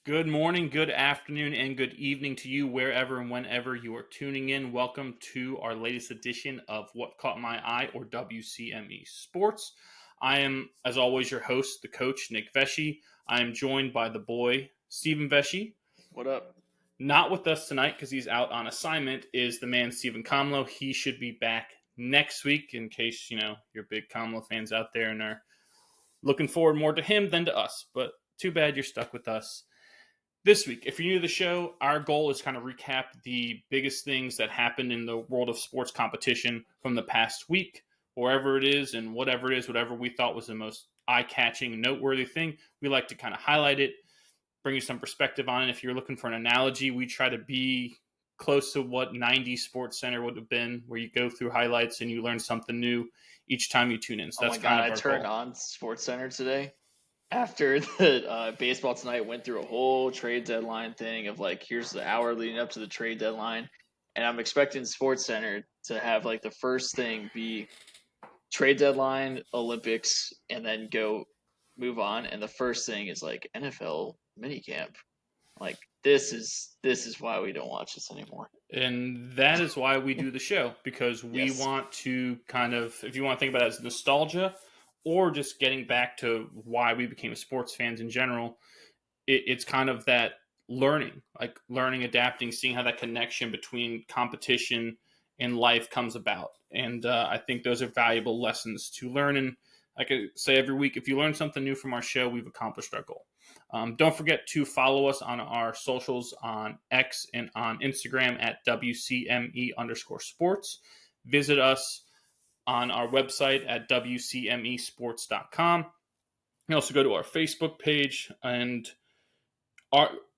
Good morning, good afternoon, and good evening to you, wherever and whenever you are tuning in. Welcome to our latest edition of What Caught My Eye, or WCME Sports. I am, as always, your host, the coach, Nick Vesci. I am joined by the boy, Stephen Vesci. What up? Not with us tonight because he's out on assignment, is the man, Stephen Komlo. He should be back next week in case, you're big Komlo fans out there and are looking forward more to him than to us. But too bad you're stuck with us. This week, if you're new to the show, our goal is kind of recap the biggest things that happened in the world of sports competition from the past week, wherever it is and whatever it is, whatever we thought was the most eye-catching, noteworthy thing. We like to kind of highlight it, bring you some perspective on it. If you're looking for an analogy, we try to be close to what 90s Sports Center would have been, where you go through highlights and you learn something new each time you tune in. So Oh that's my kind God, of I our turned goal. on Sports Center today after the baseball tonight went through a whole trade deadline thing of like, here's the hour leading up to the trade deadline. And I'm expecting Sports Center to have like the first thing be trade deadline, Olympics, and then go move on. And the first thing is like NFL minicamp. Like this is why we don't watch this anymore. And that is why we do the show, because we Yes. want to kind of, if you want to think about it as nostalgia or just getting back to why we became sports fans in general, it's kind of that learning, like learning, adapting, seeing how that connection between competition and life comes about. And I think those are valuable lessons to learn. And like I say every week, if you learn something new from our show, we've accomplished our goal. Don't forget to follow us on our socials on X and on Instagram at WCME_sports. Visit us on our website at WCMEsports.com. You can also go to our Facebook page, and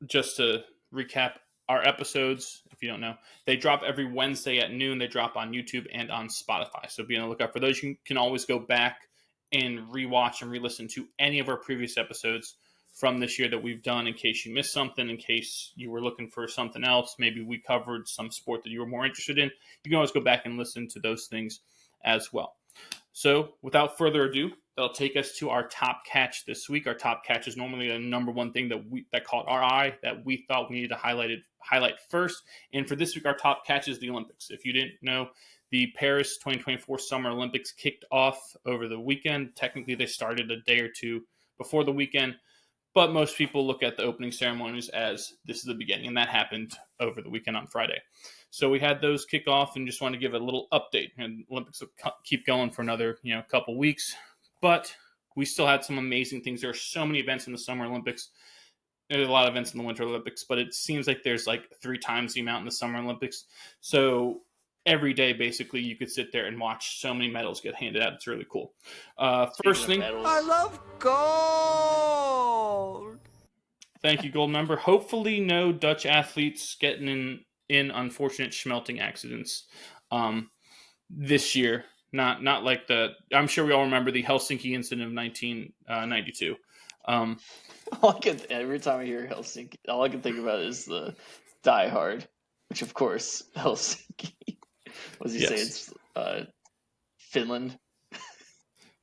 just to recap, our episodes, if you don't know, they drop every Wednesday at noon. They drop on YouTube and on Spotify. So be on the lookout for those. You can always go back and rewatch and re-listen to any of our previous episodes from this year that we've done in case you missed something, in case you were looking for something else. Maybe we covered some sport that you were more interested in. You can always go back and listen to those things as well. So without further ado, that'll take us to our top catch this week. Our top catch is normally the number one thing that caught our eye, that we thought we needed to highlight first. And for this week, our top catch is the Olympics. If you didn't know, the Paris 2024 Summer Olympics kicked off over the weekend. Technically, they started a day or two before the weekend, but most people look at the opening ceremonies as this is the beginning, and that happened over the weekend on Friday. So we had those kick off, and just want to give a little update. And Olympics will keep going for another couple weeks, but we still had some amazing things. There are so many events in the Summer Olympics. There's a lot of events in the Winter Olympics, but it seems like there's like 3 times the amount in the Summer Olympics. So every day, basically, you could sit there and watch so many medals get handed out. It's really cool. First thing, I love gold. Thank you, gold member. Hopefully, no Dutch athletes getting in unfortunate schmelting accidents this year. Not like the. I'm sure we all remember the Helsinki incident of 1992. Every time I hear Helsinki, all I can think about is the Die Hard, which of course Helsinki. What does he say? It's Finland.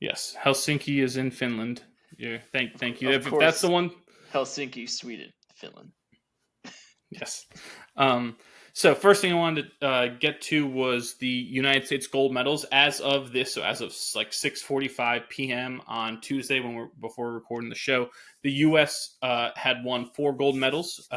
Yes, Helsinki is in Finland. Yeah, thank you. Of If course, that's the one, Helsinki, Sweden, Finland. yes. So first thing I wanted to get to was the United States gold medals as of this. So as of like 6:45 p.m. on Tuesday, before recording the show, the U.S. Had won 4 gold medals.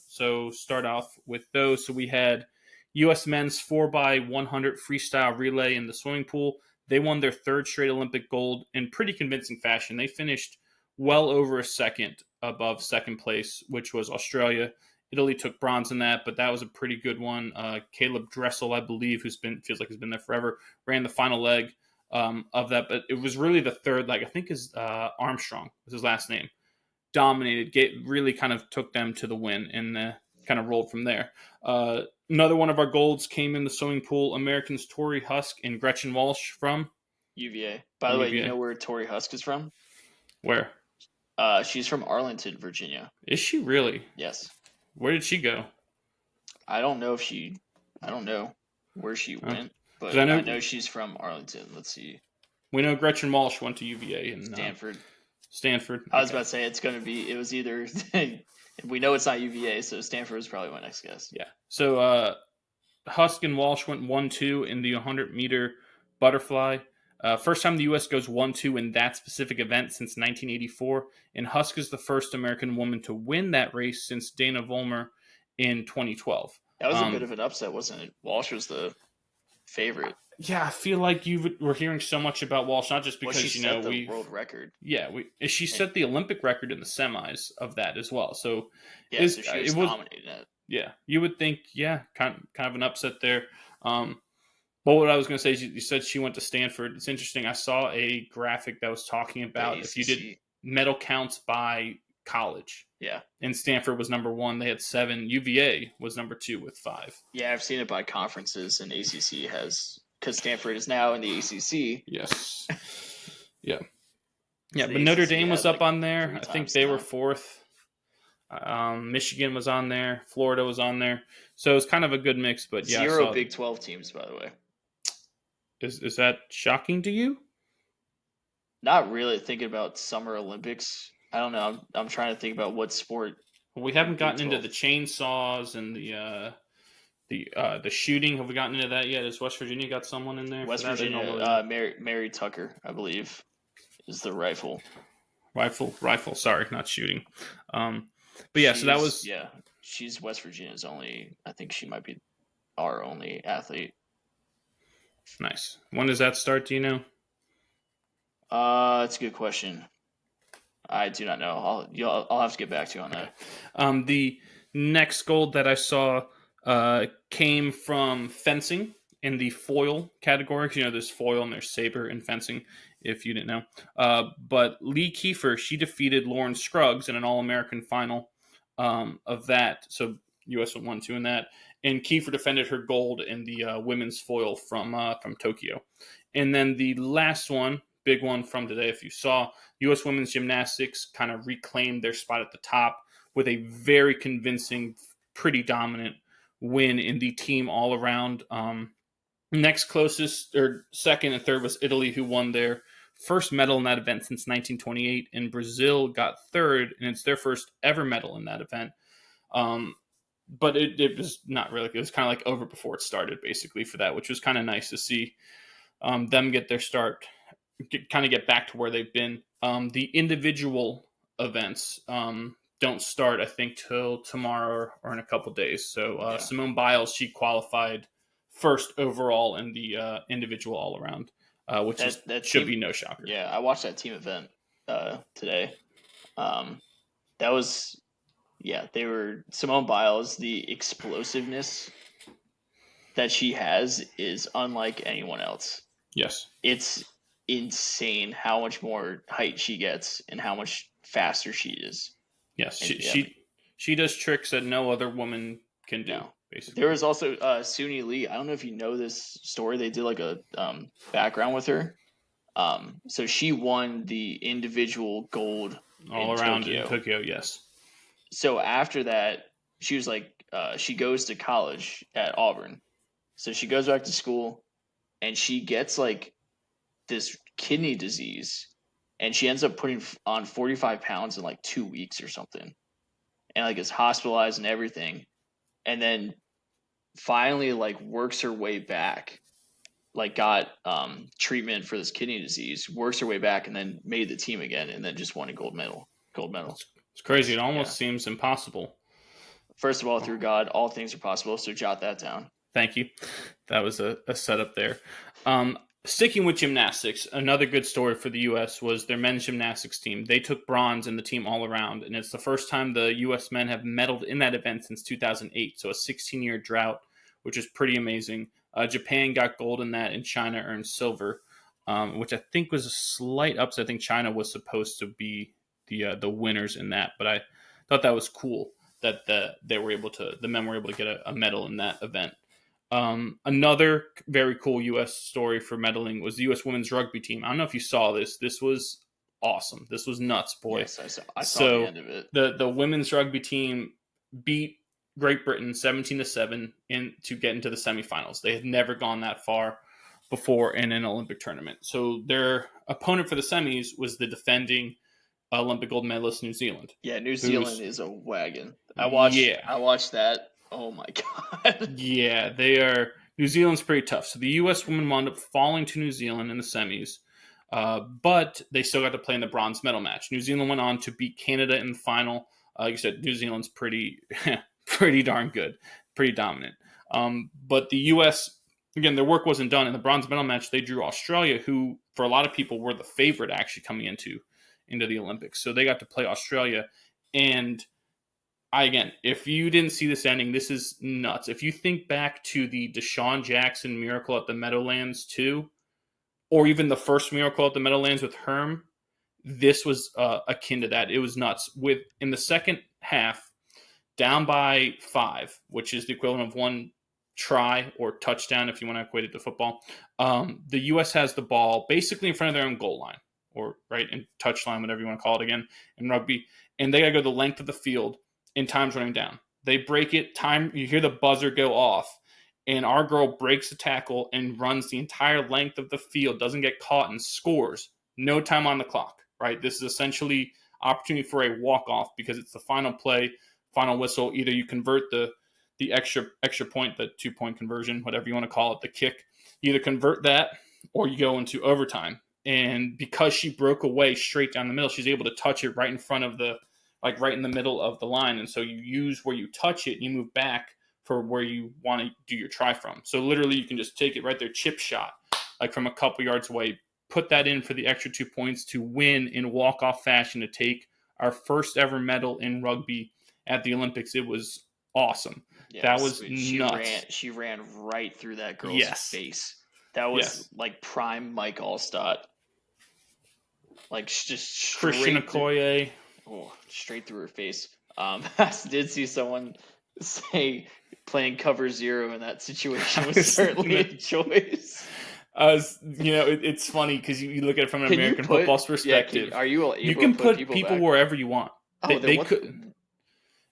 So start off with those. So we had U.S. men's 4x100 freestyle relay in the swimming pool. They won their 3rd straight Olympic gold in pretty convincing fashion. They finished well over a second above second place, which was Australia. Italy took bronze in that, but that was a pretty good one. Caleb Dressel, I believe, feels like he's been there forever, ran the final leg of that. But it was really the 3rd leg. I think is Armstrong was his last name. Dominated, really kind of took them to the win, and kind of rolled from there. Another one of our golds came in the swimming pool. Americans Tori Husk and Gretchen Walsh from UVA. By the way, you know where Tori Husk is from? Where? She's from Arlington, Virginia. Is she really? Yes. Where did she go? I don't know where she went, but I know she's from Arlington. Let's see. We know Gretchen Walsh went to UVA and Stanford. Stanford. I was Okay. about to say it was either we know it's not UVA, so Stanford was probably my next guess. Yeah. So Husk and Walsh went 1-2 in the 100-meter butterfly. First time the U.S. goes 1-2 in that specific event since 1984. And Husk is the first American woman to win that race since Dana Vollmer in 2012. That was a bit of an upset, wasn't it? Walsh was the favorite. Yeah, I feel like we're hearing so much about Walsh, not just Well, she because, set the world record. Yeah, she set the Olympic record in the semis of that as well. So yeah, so she was it was dominating it. Yeah, you would think, kind of an upset there. But what I was going to say is you said she went to Stanford. It's interesting. I saw a graphic that was talking about if you did medal counts by college. Yeah. And Stanford was number 1. They had 7. UVA was number 2 with 5. Yeah, I've seen it by conferences, and ACC has, because Stanford is now in the ACC. Yes. Yeah. So but Notre ACC Dame was up on there. 3 I think times they now. were 4th. Michigan was on there. Florida was on there. So it was kind of a good mix. But yeah, 0 Big 12 teams, by the way. Is that shocking to you? Not really. Thinking about Summer Olympics, I don't know. I'm trying to think about what sport. Well, we haven't gotten into the chainsaws and the shooting. Have we gotten into that yet? Has West Virginia got someone in there? West Virginia, Mary Tucker, I believe, is the rifle. Rifle. Sorry, not shooting. But yeah, so that was she's West Virginia's only. I think she might be our only athlete. Nice. When does that start? Do you know? That's a good question. I do not know. I'll have to get back to you on that. The next gold that I saw came from fencing in the foil category. There's foil and there's saber in fencing, if you didn't know. But Lee Kiefer, she defeated Lauren Scruggs in an All-American final of that. So U.S. went 1-2 in that. And Kiefer defended her gold in the women's foil from Tokyo. And then the last one, big one from today, if you saw, U.S. women's gymnastics kind of reclaimed their spot at the top with a very convincing, pretty dominant win in the team all around. Next closest, or second and third, was Italy, who won their first medal in that event since 1928, and Brazil got third, and it's their first ever medal in that event. But it was not really. It was kind of like over before it started, basically, for that, which was kind of nice to see them get their start, get back to where they've been. The individual events don't start, I think, till tomorrow or in a couple days. So Simone Biles, she qualified first overall in the individual all around, which should be no shocker. Yeah, I watched that team event today. That was. Yeah, Simone Biles, the explosiveness that she has is unlike anyone else. Yes. It's insane how much more height she gets and how much faster she is. Yes, she does tricks that no other woman can do, basically. There was also Suni Lee. I don't know if you know this story. They did like a background with her. So she won the individual gold all around in Tokyo, yes. So after that, she was like, she goes to college at Auburn. So she goes back to school, and she gets like this kidney disease, and she ends up putting on 45 pounds in like 2 weeks or something, and like is hospitalized and everything, and then finally like works her way back, like got treatment for this kidney disease, works her way back, and then made the team again, and then just won a gold medal. It's crazy. It almost seems impossible. First of all, through God, all things are possible. So jot that down. Thank you. That was a setup there. Sticking with gymnastics, another good story for the U.S. was their men's gymnastics team. They took bronze in the team all around, and it's the first time the U.S. men have medaled in that event since 2008. So a 16-year drought, which is pretty amazing. Japan got gold in that, and China earned silver, which I think was a slight upset. I think China was supposed to be the winners in that, but I thought that was cool that the men were able to get a medal in that event. Another very cool U.S. story for medaling was the U.S. women's rugby team. I don't know if you saw this. This was awesome. This was nuts, boy. Yes, I saw the end of it. The women's rugby team beat Great Britain 17-7 to get into the semifinals. They had never gone that far before in an Olympic tournament. So their opponent for the semis was the defending Olympic gold medalist New Zealand. Yeah, New Zealand Who's is a wagon. I yeah, watched that. Oh my god. yeah, they are. New Zealand's pretty tough. So the U.S. women wound up falling to New Zealand in the semis, but they still got to play in the bronze medal match. New Zealand went on to beat Canada in the final. Like you said, New Zealand's pretty pretty darn good, pretty dominant. But the U.S. again, their work wasn't done in the bronze medal match. They drew Australia, who for a lot of people were the favorite actually coming into the Olympics. So they got to play Australia, and again, if you didn't see this ending, this is nuts. If you think back to the Deshaun Jackson miracle at the Meadowlands too, or even the first miracle at the Meadowlands with Herm, this was akin to that. It was nuts. With in the second half, down by 5, which is the equivalent of one try or touchdown if you want to equate it to football. The U.S. has the ball basically in front of their own goal line, or right in touch line, whatever you want to call it again in rugby, and they got to go the length of the field. And time's running down. They break it. Time. You hear the buzzer go off, and our girl breaks the tackle and runs the entire length of the field. Doesn't get caught and scores. No time on the clock. Right. This is essentially opportunity for a walk off because it's the final play, final whistle. Either you convert the extra point, the 2-point conversion, whatever you want to call it, the kick. You either convert that or you go into overtime. And because she broke away straight down the middle, she's able to touch it right in front of right in the middle of the line. And so you use where you touch it and you move back for where you want to do your try from. So literally you can just take it right there, chip shot, like from a couple yards away, put that in for the extra 2 points to win in walk-off fashion to take our first ever medal in rugby at the Olympics. It was awesome. Yeah, that was she nuts. She ran right through that girl's Yes. face. That was Yes. like prime Mike Allstott. Like just Christian Okoye. straight through her face. I did see someone say playing cover 0 in that situation was certainly a choice. It's funny because you look at it from an American football's perspective. Are you able you can to put people wherever you want. They could.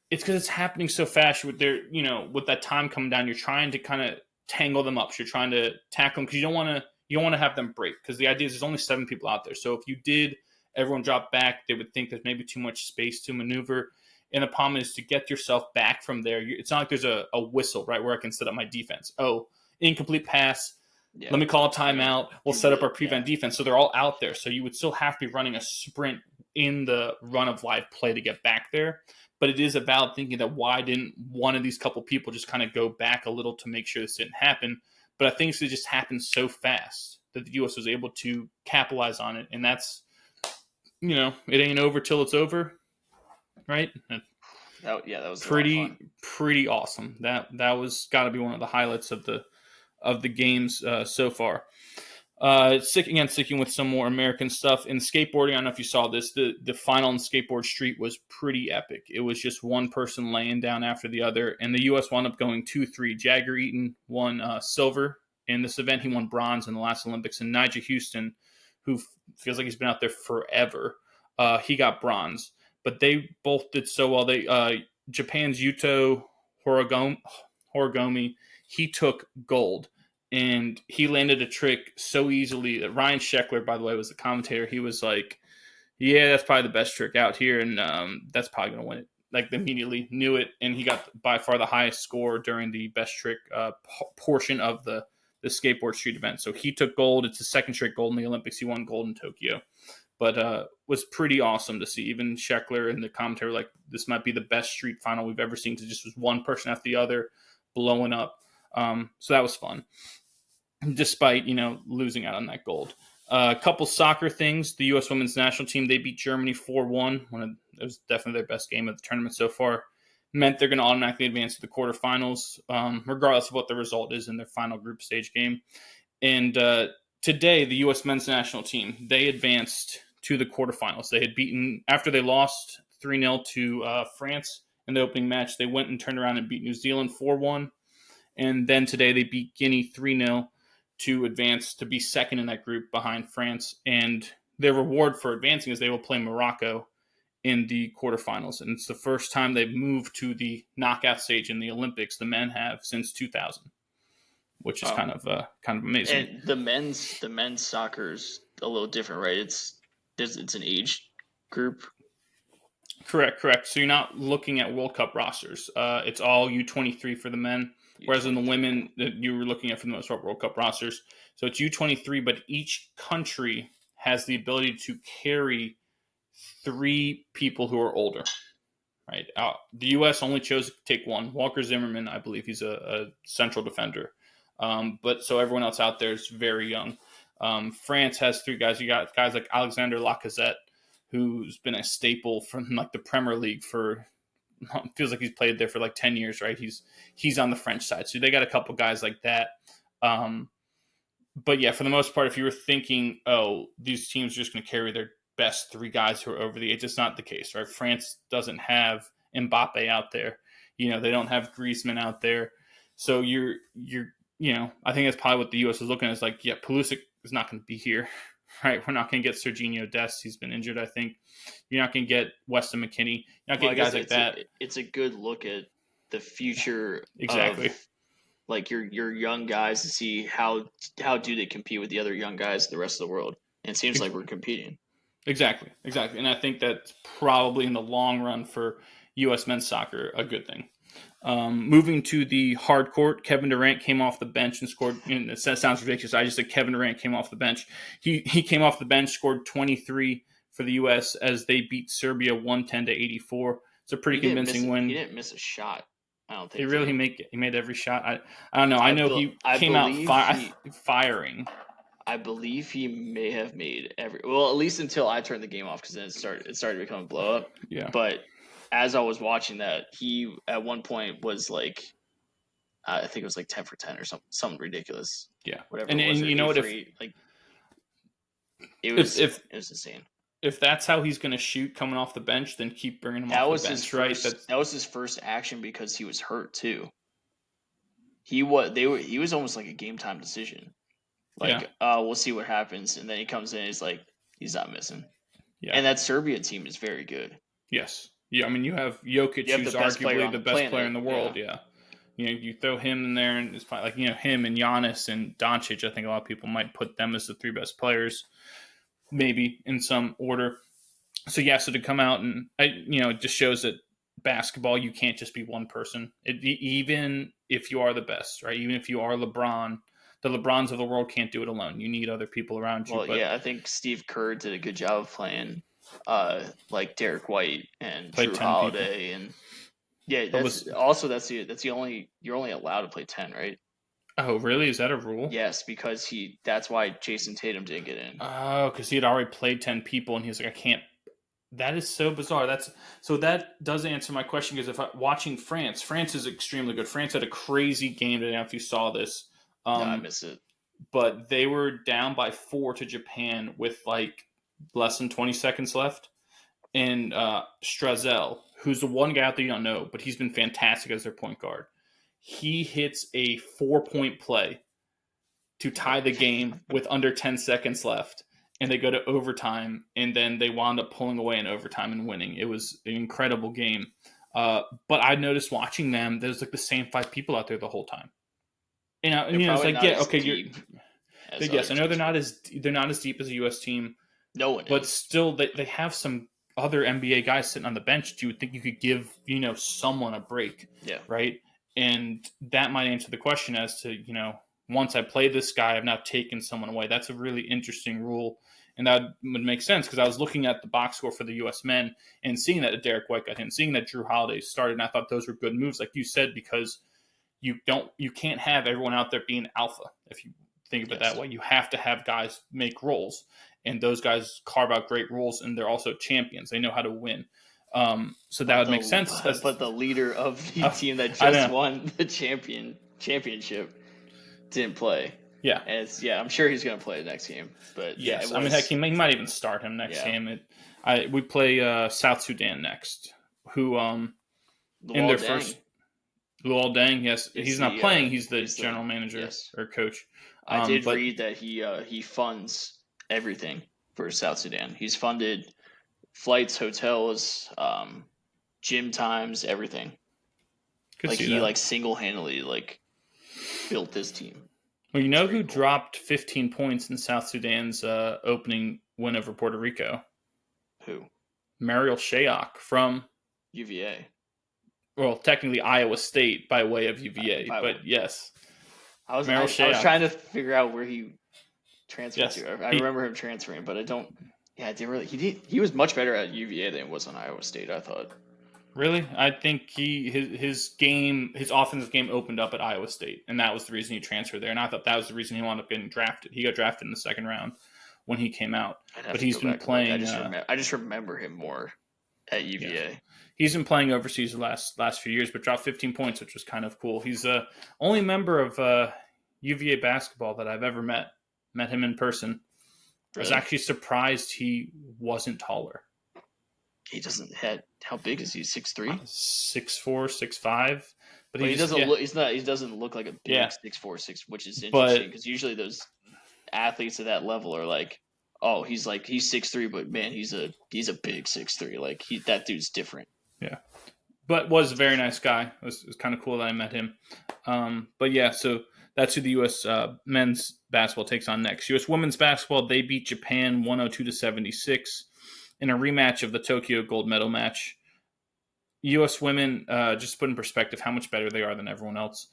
It's because it's happening so fast with with that time coming down. You're trying to kind of tangle them up. So you're trying to tackle them because you don't want to have them break. Because the idea is there's only 7 people out there. So if you did everyone drop back, they would think there's maybe too much space to maneuver. And the problem is to get yourself back from there. It's not like there's a whistle, right, where I can set up my defense. Oh, incomplete pass. Yeah. Let me call a timeout. We'll set up our prevent defense. So they're all out there. So you would still have to be running a sprint in the run of live play to get back there. But it is about thinking that why didn't one of these couple people just kind of go back a little to make sure this didn't happen? But I think it just happened so fast that the U.S. was able to capitalize on it. And that's, it ain't over till it's over, right? That was pretty awesome. That was got to be one of the highlights of the games so far. Sticking with some more American stuff in skateboarding. I don't know if you saw this. The final in Skateboard Street was pretty epic. It was just one person laying down after the other, and the U.S. wound up going 2-3. Jagger Eaton won silver in this event. He won bronze in the last Olympics, and Nigel Houston, who feels like he's been out there forever, he got bronze. But they both did so well. Japan's Yuto Horigome, he took gold. And he landed a trick so easily that Ryan Sheckler, by the way, was the commentator. He was like, yeah, that's probably the best trick out here, and that's probably going to win it. Like, they immediately knew it, and he got by far the highest score during the best trick portion of the skateboard street event. So he took gold. It's his second straight gold in the Olympics. He won gold in Tokyo. But was pretty awesome to see. Even Sheckler and the commentator were like, this might be the best street final we've ever seen, because it just was one person after the other blowing up. So that was fun, despite, losing out on that gold. A couple soccer things. The U.S. women's national team, they beat Germany 4-1. It was definitely their best game of the tournament so far. Meant they're going to automatically advance to the quarterfinals, regardless of what the result is in their final group stage game. And today, the U.S. men's national team, they advanced to the quarterfinals. They had beaten, after they lost 3-0 to France in the opening match, they went and turned around and beat New Zealand 4-1. And then today they beat Guinea 3-0 to advance to be second in that group behind France. And their reward for advancing is they will play Morocco in the quarterfinals. And it's the first time they've moved to the knockout stage in the Olympics, the men have, since 2000, which is kind of amazing. And the men's soccer is a little different, right? It's an age group. Correct. So you're not looking at World Cup rosters. It's all U23 for the men, whereas in the women, you were looking at for the most part World Cup rosters. So it's U23, but each country has the ability to carry 3 people who are older. Right. The U.S. only chose to take one. Walker Zimmerman, I believe he's a central defender. But so everyone else out there is very young. France has 3 guys. You got guys like Alexander Lacazette, who's been a staple from like the Premier League for feels like he's played there for like 10 years, right? He's on the French side. So they got a couple guys like that. But yeah, for the most part, if you were thinking, oh, these teams are just going to carry their best 3 guys who are over the age, it's not the case, right? France doesn't have Mbappe out there. They don't have Griezmann out there. So you're I think that's probably what the U.S. is looking at is like, yeah, Pulisic is not going to be here, right? We're not going to get Serginho Dest. He's been injured, I think. You're not going to get Weston McKennie. You're not getting guys like that. It's a good look at the future exactly. Of like your young guys to see how do they compete with the other young guys in the rest of the world. And it seems like we're competing. Exactly. And I think that's probably in the long run for U.S. men's soccer a good thing. Moving to the hard court, Kevin Durant came off the bench and scored. It sounds ridiculous. I just said Kevin Durant came off the bench. He came off the bench, scored 23 for the U.S. as they beat Serbia 110-84. It's a pretty convincing win. He didn't miss a shot. I don't think he made every shot. I don't know. I know he came out firing. I believe he may have made at least until I turned the game off, because then it started becoming a blow up. Yeah. But as I was watching that, he at one point was like, I think it was like 10 for 10 or something ridiculous. Yeah. Whatever. And you know what? It was insane. If that's how he's going to shoot coming off the bench, then keep bringing him off the bench, right? That was his first action because he was hurt too. He was almost like a game time decision. We'll see what happens, and then he comes in. He's like, he's not missing. Yeah. And that Serbia team is very good. Yes. Yeah. I mean, you have Jokic, who's arguably the best player in the world. Yeah. You throw him in there, and it's probably like him and Giannis and Doncic. I think a lot of people might put them as the 3 best players, maybe in some order. So to come out and it just shows that basketball, you can't just be one person. Even if you are the best, right? Even if you are LeBron. The LeBrons of the world can't do it alone. You need other people around you. Well, I think Steve Kerr did a good job of playing like Derek White and Drew Holiday, and that's the only you're only allowed to play 10, right? Oh, really? Is that a rule? Yes, because that's why Jason Tatum didn't get in. Oh, because he had already played 10 people, and he was like, I can't. That is so bizarre. That does answer my question, because watching France is extremely good. France had a crazy game today. If you saw this. I miss it. But they were down by 4 to Japan with like less than 20 seconds left. And Strazel, who's the one guy out there you don't know, but he's been fantastic as their point guard. He hits a 4-point play to tie the game with under 10 seconds left. And they go to overtime, and then they wound up pulling away in overtime and winning. It was an incredible game. But I noticed watching them, there's like the same 5 people out there the whole time. It's like, yes, I know they're not as deep as a U.S. team. No one but is. Still, they have some other NBA guys sitting on the bench. You would think you could give someone a break, right? And that might answer the question as to once I play this guy, I've now taken someone away. That's a really interesting rule, and that would make sense, because I was looking at the box score for the U.S. men and seeing that Derek White got hit, and seeing that Drew Holiday started, and I thought those were good moves, like you said, because you can't have everyone out there being alpha. If you think of it that way, you have to have guys make roles, and those guys carve out great roles, and they're also champions. They know how to win. So that would make sense. But the leader of the team that just won the championship didn't play. Yeah, and I'm sure he's going to play the next game. But yes, heck, he might even start him next game. We play South Sudan next, who in their first. Luol Deng, yes, he's not playing. He's the general manager or coach. I did read that he funds everything for South Sudan. He's funded flights, hotels, gym times, everything. He single-handedly built this team. Well, who dropped 15 points in South Sudan's opening win over Puerto Rico? Who? Mariel Shayok from, UVA. well, technically Iowa State by way of UVA, but yes. I was Mariel Shayok. trying to figure out where he transferred Yes. to. I remember him transferring, but I don't. Yeah, I didn't really. He was much better at UVA than he was on Iowa State, I thought. Really? I think his offensive game opened up at Iowa State, and that was the reason he transferred there. And I thought that was the reason he wound up getting drafted. He got drafted in the second round when he came out. But he's been playing. I just remember him more at UVA. Yeah. He's been playing overseas the last few years, but dropped 15 points, which was kind of cool. He's the only member of UVA basketball that I've ever met. Met him in person. Really? I was actually surprised he wasn't taller. He doesn't had. How big is he? 6'3"? 6'4", 6'5". But he doesn't look. He's not. He doesn't look like a big 6'4", 6", which is interesting because usually those athletes at that level are like, oh, he's 6'3", but man, he's a big 6'3". Like that dude's different. Yeah, but was a very nice guy. It was kind of cool that I met him. But yeah, so that's who the U.S. Men's basketball takes on next. U.S. women's basketball, they beat Japan 102-76 in a rematch of the Tokyo gold medal match. U.S. women, just to put in perspective how much better they are than everyone else,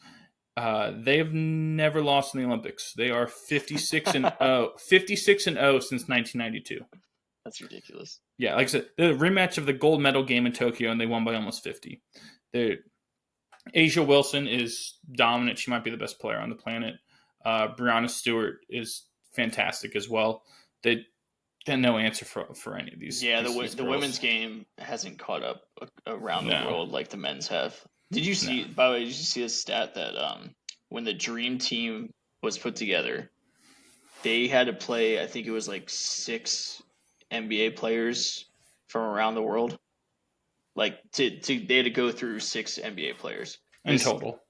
they have never lost in the Olympics. They are 56 and 0 since 1992. That's ridiculous. Yeah, like I said, the rematch of the gold medal game in Tokyo, and they won by almost 50. Asia Wilson is dominant. She might be the best player on the planet. Brianna Stewart is fantastic as well. They got no answer for any of these. Yeah, these the women's game hasn't caught up around the world like the men's have. Did you see? By the way, did you see a stat that when the Dream Team was put together, they had to play? I think it was like 6 NBA players from around the world. Like they had to go through 6 NBA players in total.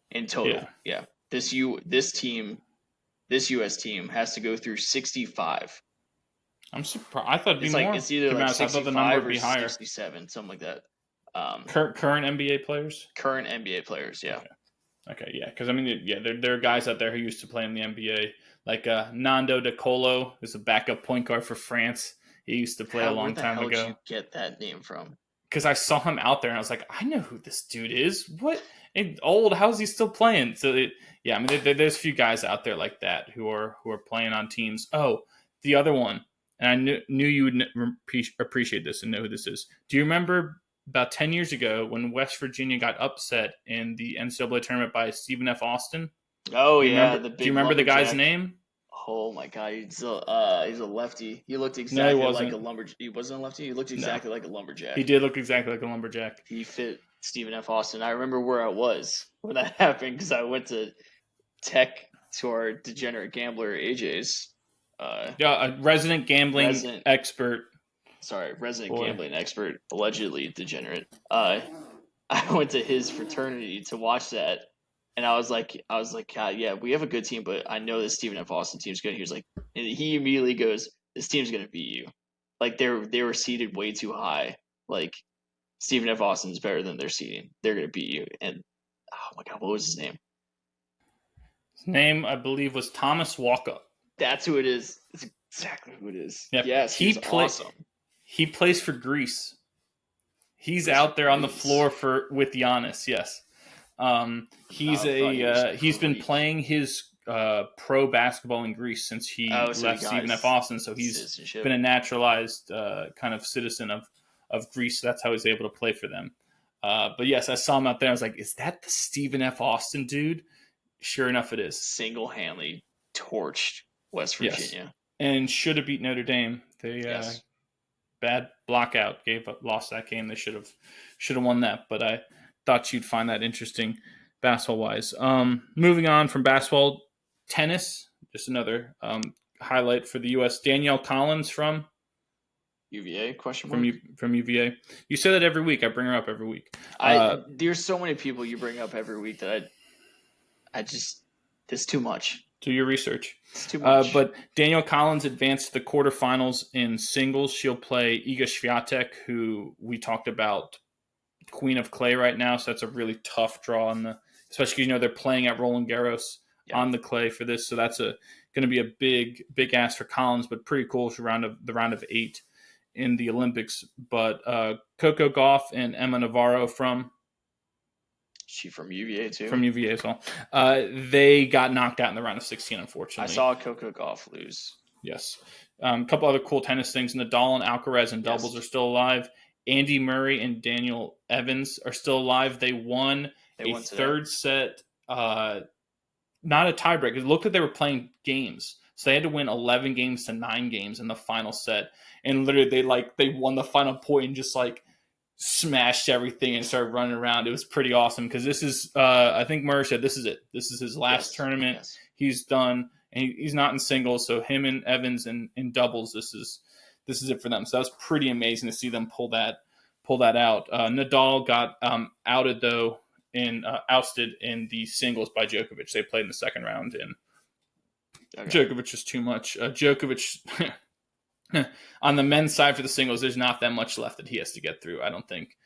Yeah. This U.S. team has to go through 65. I'm surprised. I thought it'd be more. It's either like 65 or higher. 67, something like that. Current NBA players. Current NBA players, yeah. Okay, yeah, because I mean, yeah, there are guys out there who used to play in the NBA, like Nando De Colo, who's a backup point guard for France. He used to play a long time ago. Where the hell did you get that name from? Because I saw him out there and I was like, I know who this dude is. What? Old? How's he still playing? So I mean, there's a few guys out there like that who are playing on teams. Oh, the other one, and I knew you would appreciate this and know who this is. Do you remember about 10 years ago when West Virginia got upset in the NCAA tournament by Stephen F. Austin? Oh, yeah. Do you remember the guy's name? Oh my god, he's a lefty. He looked exactly like a lumberjack. He wasn't a lefty. He looked exactly like a lumberjack. He did look exactly like a lumberjack. He fit Stephen F. Austin. I remember where I was when that happened because I went to Tech to our degenerate gambler AJ's. A resident gambling expert. Sorry, resident gambling expert, allegedly degenerate. I went to his fraternity to watch that. And I was like, God, yeah, we have a good team, but I know this Stephen F. Austin team's good. He was like, and he immediately goes, "This team's gonna beat you." Like they were seated way too high. Like Stephen F. Austin's better than their seating. They're gonna beat you. And oh my God, what was his name? His name, I believe, was Thomas Walker. That's who it is. That's exactly who it is. Yep. Yes, he's awesome. He plays for Greece. He's out there on the floor with Giannis. Yes. He's been playing his pro basketball in Greece since he left Stephen F. Austin, so he's been a naturalized kind of citizen of Greece. So that's how he's able to play for them. But yes, I saw him out there. I was like, is that the Stephen F. Austin dude? Sure enough, it is. Single-handedly torched West Virginia. Yes. And should have beat Notre Dame. They bad blockout, lost that game. They should have won that, but I thought you'd find that interesting basketball-wise. Moving on from basketball, tennis, just another highlight for the U.S. Danielle Collins from UVA, from UVA. You say that every week. I bring her up every week. There's so many people you bring up every week that I just, it's too much. Do your research. It's too much. But Danielle Collins advanced to the quarterfinals in singles. She'll play Iga Swiatek, who we talked about, Queen of Clay right now, so that's a really tough draw especially because they're playing at Roland Garros on the clay for this, so that's going to be a big ask for Collins, but pretty cool for the round of 8. in the Olympics, but Coco Gauff and Emma Navarro She from UVA too. from UVA as well. They got knocked out in the round of 16, unfortunately. I saw Coco Gauff lose. Yes. A couple other cool tennis things. Nadal and Alcaraz in doubles are still alive. Andy Murray and Daniel Evans are still alive. They won a third set, not a tiebreak. It looked like they were playing games. So they had to win 11 games to 9 games in the final set. And literally they won the final point and just like smashed everything and started running around. It was pretty awesome because this is, I think Murray said this is it. This is his last tournament. Yes. He's done. And he's not in singles, so him and Evans in doubles, this is it for them. So that was pretty amazing to see them pull that out. Nadal got ousted in the singles by Djokovic. They played in the second round, and Djokovic is too much. Djokovic on the men's side for the singles, there's not that much left that he has to get through, I don't think.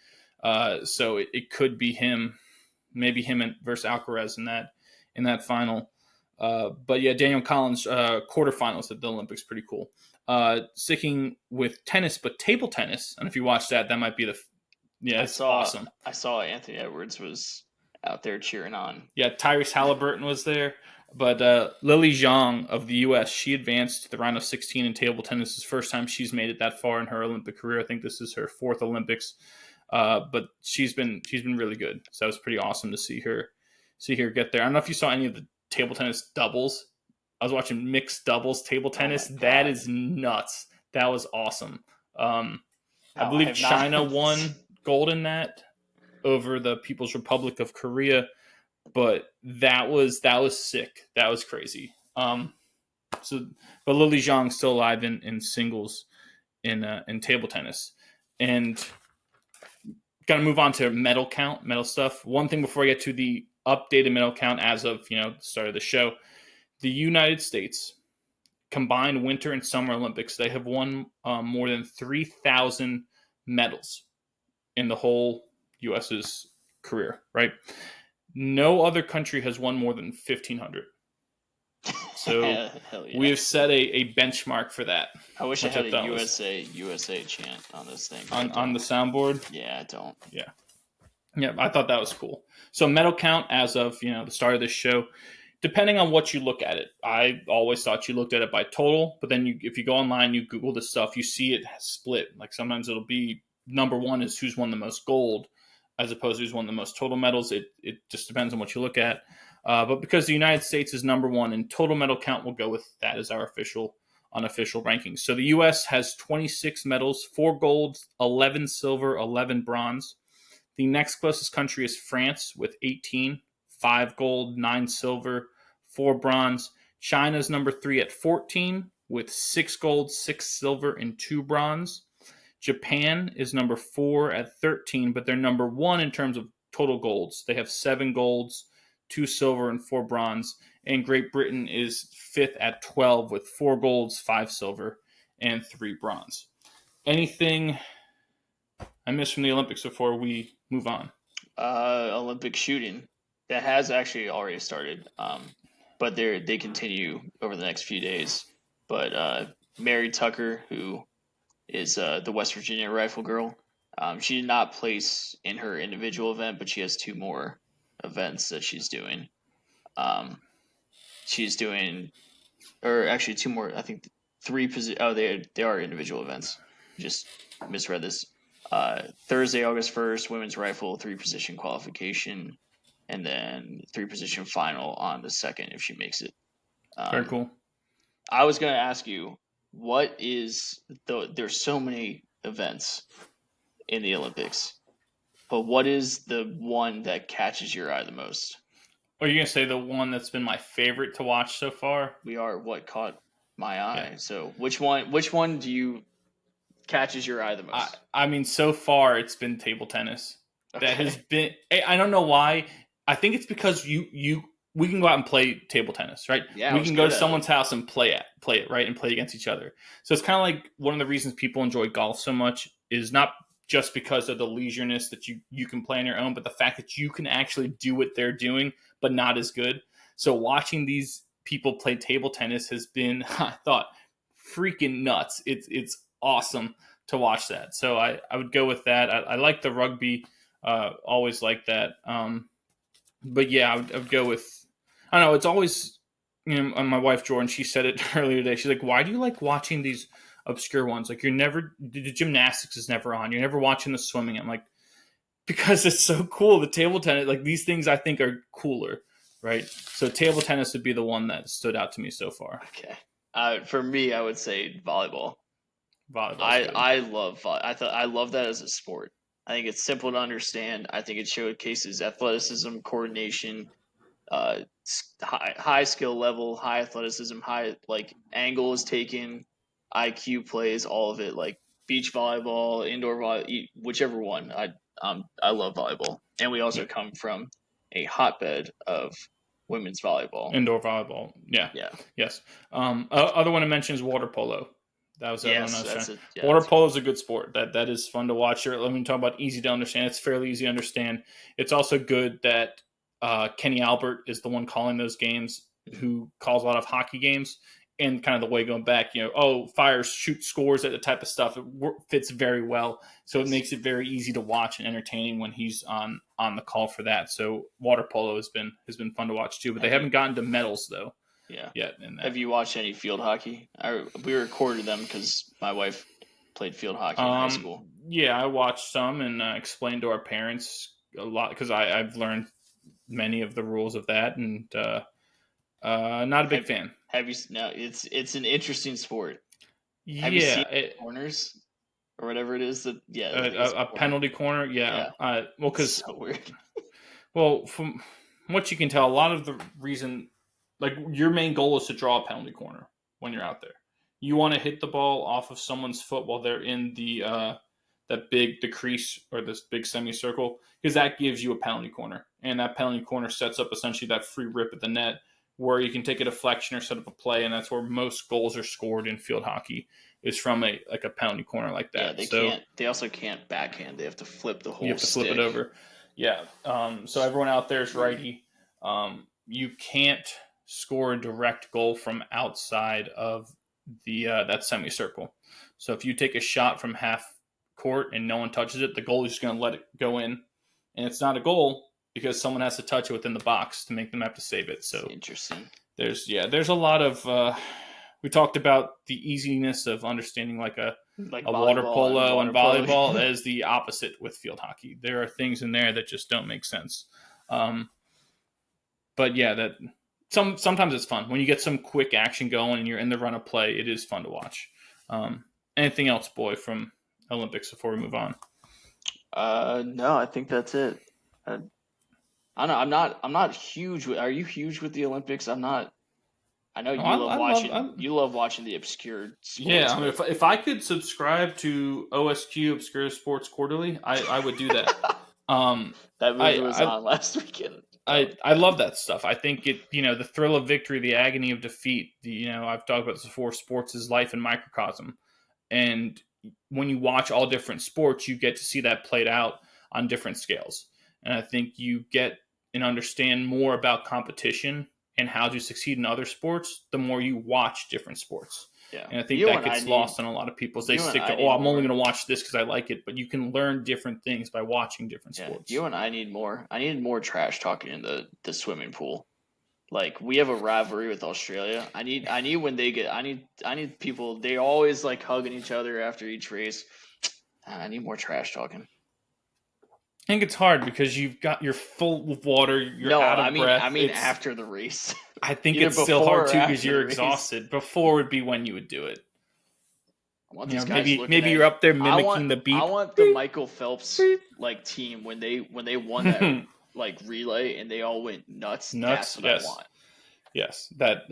So it could be him, maybe him versus Alcaraz in that final. But yeah, Daniel Collins quarterfinals at the Olympics, pretty cool. Sticking with tennis, but table tennis. And if you watch that might be it's awesome. I saw Anthony Edwards was out there cheering on. Yeah, Tyrese Halliburton was there. But Lily Zhang of the U.S., she advanced to the round of 16 in table tennis. It's the first time she's made it that far in her Olympic career. I think this is her 4th Olympics. But she's been really good. So that was pretty awesome to see her get there. I don't know if you saw any of the table tennis doubles. I was watching mixed doubles table tennis. That is nuts. That was awesome. I believe China won gold in that over the People's Republic of Korea. But that was sick. That was crazy. But Lily Zhang's still alive in singles in table tennis. And got to move on to medal stuff. One thing before I get to the updated medal count as of the start of the show, the United States combined Winter and Summer Olympics, they have won more than 3,000 medals in the whole U.S.'s career, right? No other country has won more than 1,500. So yeah. We have set a benchmark for that. I wish I had a USA chant on this thing. On the soundboard? Yeah, I don't. Yeah, I thought that was cool. So medal count as of the start of this show, depending on what you look at it. I always thought you looked at it by total, but then if you go online, you Google this stuff, you see it split. Like sometimes it'll be number one is who's won the most gold, as opposed to who's won the most total medals. It just depends on what you look at. But because the United States is number one in total medal count, we'll go with that as our unofficial rankings. So the U.S. has 26 medals, 4 golds, 11 silver, 11 bronze. The next closest country is France with 18, 5 gold, 9 silver, 4 bronze. China's number 3 at 14 with 6 gold, 6 silver, and 2 bronze. Japan is number 4 at 13, but they're number 1 in terms of total golds. They have 7 golds, 2 silver, and 4 bronze. And Great Britain is 5th at 12 with 4 golds, 5 silver, and 3 bronze. Anything I missed from the Olympics before we move on? Olympic shooting. That has actually already started, but they continue over the next few days. But Mary Tucker, who is the West Virginia rifle girl, she did not place in her individual event, but she has 2 more events that she's doing. She's doing, or actually 2 more. I think 3 they are individual events. Just misread this. Thursday, August 1st, women's rifle 3-position qualification, and then 3-position final on the 2nd if she makes it. Very cool. I was going to ask you, what is there's so many events in the Olympics, but what is the one that catches your eye the most? Are you going to say the one that's been my favorite to watch so far? We are what caught my eye. Yeah. So which one do you catches your eye the most? I mean, so far it's been table tennis. Okay. That has been. I don't know why. I think it's because we can go out and play table tennis, right? Yeah, we can go to someone's house and play it, right, and play against each other. So it's kind of like one of the reasons people enjoy golf so much is not just because of the leisureness that you can play on your own, but the fact that you can actually do what they're doing, but not as good. So watching these people play table tennis has been, I thought, freaking nuts. It's awesome to watch that. So I would go with that. I like the rugby, always like that. But yeah, I would go with. I don't know. It's always, my wife Jordan. She said it earlier today. She's like, "Why do you like watching these obscure ones? Like, the gymnastics is never on. You're never watching the swimming." I'm like, because it's so cool. The table tennis, like these things, I think are cooler, right? So table tennis would be the one that stood out to me so far. Okay. For me, I would say volleyball. Volleyball's good. I love I love that as a sport. I think it's simple to understand. I think it showcases athleticism, coordination, high skill level, high athleticism, high like angle is taken, IQ plays, all of it. Like beach volleyball, indoor volleyball, whichever one. I love volleyball, and we also come from a hotbed of women's volleyball. Indoor volleyball. Yeah. Yeah. Yes. Other one I mentioned is water polo. That was the other one I was That's trying. it. Yeah, Water polo is a good sport. That is fun to watch. Let me talk about easy to understand. It's fairly easy to understand. It's also good that Kenny Albert is the one calling those games, who calls a lot of hockey games, and kind of the way going back, fires, shoot, scores, that type of stuff. It fits very well. So it makes it very easy to watch and entertaining when he's on the call for that. So water polo has been fun to watch too, but they haven't gotten to medals though. Yeah. Yet in that. Have you watched any field hockey? We recorded them because my wife played field hockey in high school. Yeah, I watched some and explained to our parents a lot, because I've learned many of the rules of that, and not a big fan. Have you? No, it's an interesting sport. Yeah, have you seen corners or whatever it is? A penalty corner. Yeah. Well, because so weird. Well, from what you can tell, a lot of the reason, like, your main goal is to draw a penalty corner when you're out there. You want to hit the ball off of someone's foot while they're in the crease, or this big semicircle, because that gives you a penalty corner, and that penalty corner sets up essentially that free rip at the net, where you can take a deflection or set up a play, and that's where most goals are scored in field hockey, is from a penalty corner like that. Yeah, they also can't backhand. They have to flip the whole. You have to flip it over. Yeah. So everyone out there is righty. You can't score a direct goal from outside of the that semicircle. So if you take a shot from half court and no one touches it, the goalie is just going to let it go in, and it's not a goal because someone has to touch it within the box to make them have to save it. So interesting. There's a lot of. We talked about the easiness of understanding like a water polo and volleyball as the opposite with field hockey. There are things in there that just don't make sense. But yeah, that sometimes it's fun when you get some quick action going and you're in the run of play. It is fun to watch. Anything else, boy, from Olympics before we move on? No, I think that's it. I don't know. I'm not huge. Are you huge with the Olympics? I'm not. I know you love watching. You love watching the obscure sports. Yeah, I mean, if I could subscribe to OSQ Obscure Sports Quarterly, I would do that. That movie was on last weekend. I love that stuff. I think it, the thrill of victory, the agony of defeat. I've talked about this before. Sports is life in microcosm, and when you watch all different sports, you get to see that played out on different scales. And I think you get and understand more about competition and how to succeed in other sports the more you watch different sports. Yeah. And I think that gets lost on a lot of people. They stick to, I'm only going to watch this because I like it. But you can learn different things by watching different sports. You and I need more. I need more trash talking in the swimming pool. Like, we have a rivalry with Australia. I need when they get. I need people. They're always like hugging each other after each race. I need more trash talking. I think it's hard because you're full of water. You're out of breath. I mean, after the race. I think it's still hard too because you're exhausted. Before would be when you would do it. I want these guys maybe you're up there mimicking the beep. I want the Michael Phelps like team when they won that like relay and they all went nuts. That's what I want. Yes, that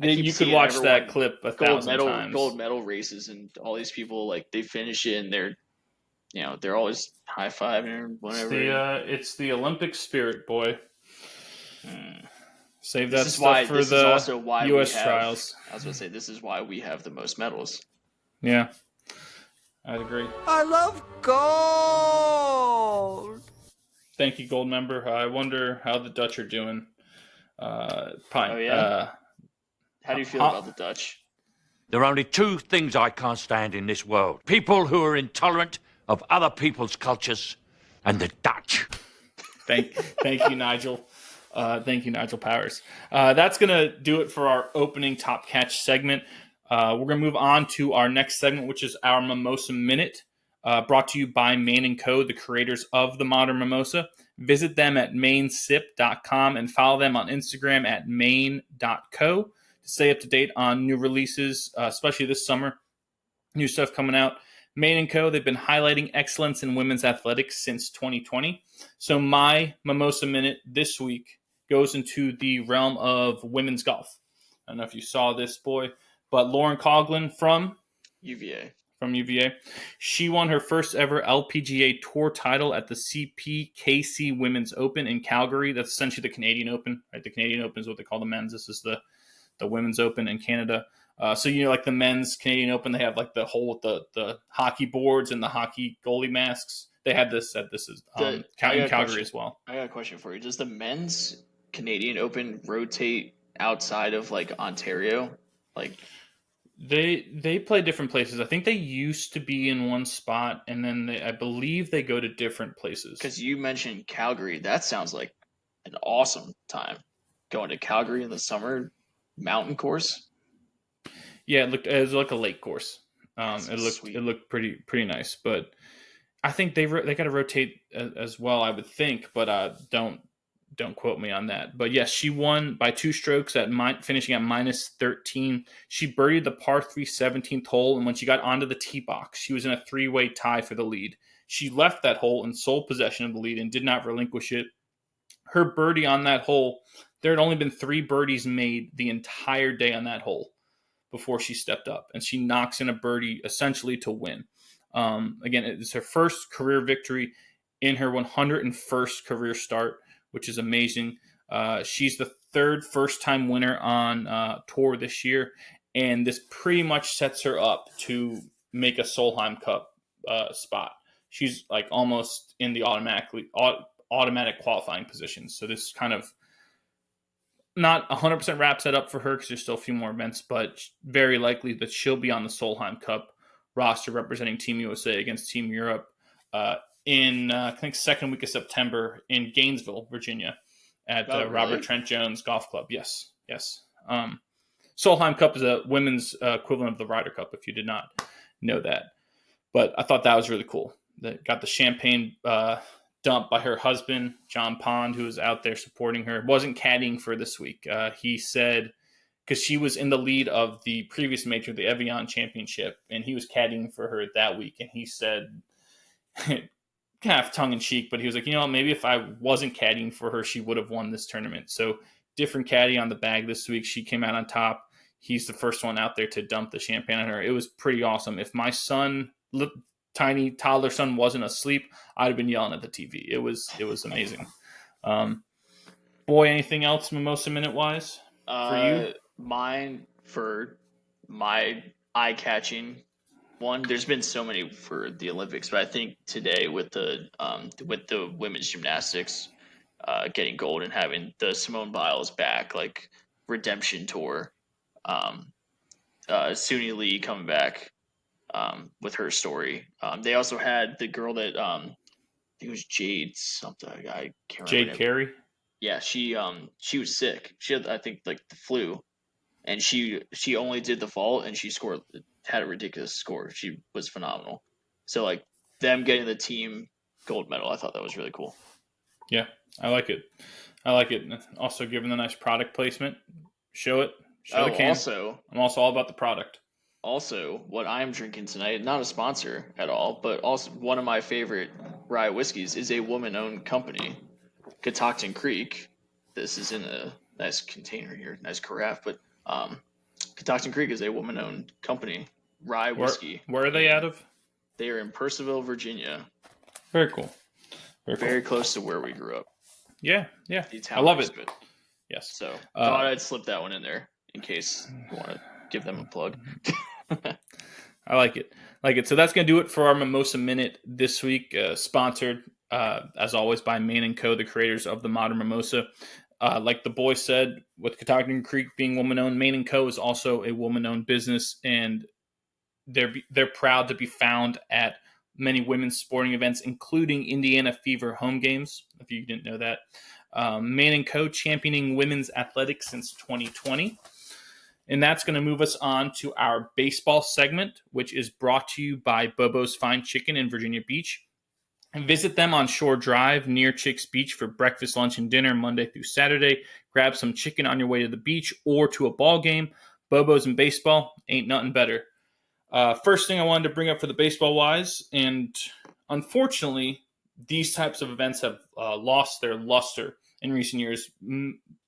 you could watch that clip 1,000 times. Gold medal races and all these people, like, they finish it and they're always high fiving or whatever. It's the Olympic spirit, boy. Save that stuff for the U.S. trials. I was going to say, this is why we have the most medals. Yeah, I'd agree. I love gold. Thank you, gold member. I wonder how the Dutch are doing. Pine. Oh, yeah? How do you feel about the Dutch? There are only two things I can't stand in this world. People who are intolerant of other people's cultures and the Dutch. Thank you, Nigel. Thank you, Nigel Powers. That's going to do it for our opening Top Catch segment. We're going to move on to our next segment, which is our Mimosa Minute, brought to you by Maine & Co., the creators of the modern mimosa. Visit them at mainsip.com and follow them on Instagram at maine.co to stay up to date on new releases, especially this summer. New stuff coming out. Maine & Co., they've been highlighting excellence in women's athletics since 2020. So my Mimosa Minute this week goes into the realm of women's golf. I don't know if you saw this, boy, but Lauren Coughlin from UVA. She won her first ever LPGA Tour title at the CPKC Women's Open in Calgary. That's essentially the Canadian Open. Right? The Canadian Open is what they call the men's. This is the Women's Open in Canada. So, like the men's Canadian Open, they have like the whole with the hockey boards and the hockey goalie masks. They had this at in Calgary as well. I got a question for you. Does the men's Canadian Open rotate outside of like Ontario? Like they play different places. I think they used to be in one spot, and then I believe they go to different places. Because you mentioned Calgary, that sounds like an awesome time. Going to Calgary in the summer, mountain course. Yeah, it was like a lake course. It looked pretty nice, but I think they got to rotate as well. I would think, but don't quote me on that. But yes, she won by 2 strokes finishing at -13. She birdied the par 3 17th hole, and when she got onto the tee box, she was in a 3-way tie for the lead. She left that hole in sole possession of the lead and did not relinquish it. Her birdie on that hole, there had only been 3 birdies made the entire day on that hole before she stepped up, and she knocks in a birdie essentially to win. Again, it's her first career victory in her 101st career start, which is amazing. She's the 3rd first-time winner on tour this year, and this pretty much sets her up to make a Solheim Cup spot. She's like almost in the automatic qualifying position. So this kind of not 100% wraps that up for her because there's still a few more events, but very likely that she'll be on the Solheim Cup roster representing Team USA against Team Europe in, I think, 2nd week of September in Gainesville, Virginia at Robert Trent Jones Golf Club. Yes. Solheim Cup is a women's equivalent of the Ryder Cup, if you did not know that. But I thought that was really cool. That got the champagne dumped by her husband, John Pond, who was out there supporting her. Wasn't caddying for this week. He said, because she was in the lead of the previous major, the Evian Championship, and he was caddying for her that week. And he said, kind of tongue-in-cheek, but he was like, maybe if I wasn't caddying for her, she would have won this tournament. So different caddy on the bag this week. She came out on top. He's the first one out there to dump the champagne on her. It was pretty awesome. If my son, tiny toddler son, wasn't asleep, I'd have been yelling at the TV. It was amazing. Boy, anything else Mimosa Minute wise for you? Mine, for my eye-catching one, there's been so many for the Olympics, but I think today with the women's gymnastics getting gold and having the Simone Biles back, like redemption tour, Suni Lee coming back with her story. They also had the girl that I think it was Jade something. I can't remember. Jade Carey. Yeah, she was sick. She had, I think, like the flu, and she only did the vault, and she had a ridiculous score. She was phenomenal. So like them getting the team gold medal, I thought that was really cool. Yeah, I like it. Also giving the nice product placement. Show it. Show the can. I'm also all about the product. Also, what I'm drinking tonight, not a sponsor at all, but also one of my favorite rye whiskeys, is a woman-owned company, Catoctin Creek. This is in a nice container here, nice carafe, but Catoctin Creek is a woman-owned company, rye whiskey. Where are they out of? They are in Purcellville, Virginia. Very cool. Very close to where we grew up. Yeah. I love it. Good. Yes. So thought I'd slip that one in there in case you want to give them a plug. I like it. So that's going to do it for our Mimosa Minute this week, sponsored, as always, by Maine & Co., the creators of the modern mimosa. Like the boy said, with Catoctin Creek being woman-owned, Maine & Co. is also a woman-owned business, and they're proud to be found at many women's sporting events, including Indiana Fever home games, if you didn't know that. Maine & Co. championing women's athletics since 2020. And that's going to move us on to our baseball segment, which is brought to you by Bobo's Fine Chicken in Virginia Beach. And visit them on Shore Drive near Chicks Beach for breakfast, lunch, and dinner Monday through Saturday. Grab some chicken on your way to the beach or to a ball game. Bobo's and baseball ain't nothing better. First thing I wanted to bring up for the baseball-wise, and unfortunately, these types of events have lost their luster in recent years,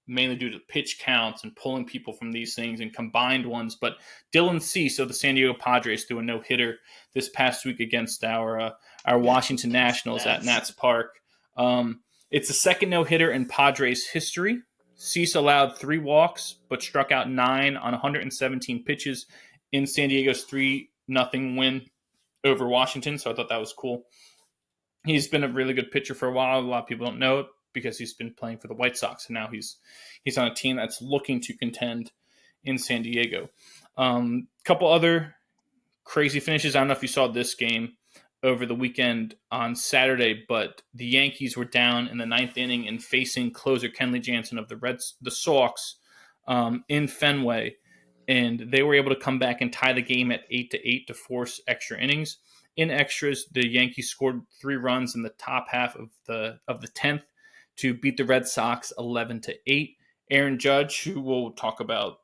mainly due to pitch counts and pulling people from these things and combined ones. But Dylan Cease of the San Diego Padres threw a no-hitter this past week against our Washington Nationals at Nats Park. It's the second no-hitter in Padres history. Cease allowed 3 walks, but struck out 9 on 117 pitches in San Diego's 3-0 win over Washington, so I thought that was cool. He's been a really good pitcher for a while. A lot of people don't know it because he's been playing for the White Sox, and now he's on a team that's looking to contend in San Diego. Couple other crazy finishes. I don't know if you saw this game over the weekend on Saturday, but the Yankees were down in the 9th inning and facing closer Kenley Jansen of the Sox in Fenway, and they were able to come back and tie the game at 8-8 to force extra innings. In extras, the Yankees scored 3 runs in the top half of the 10th to beat the Red Sox 11-8. Aaron Judge, who we'll talk about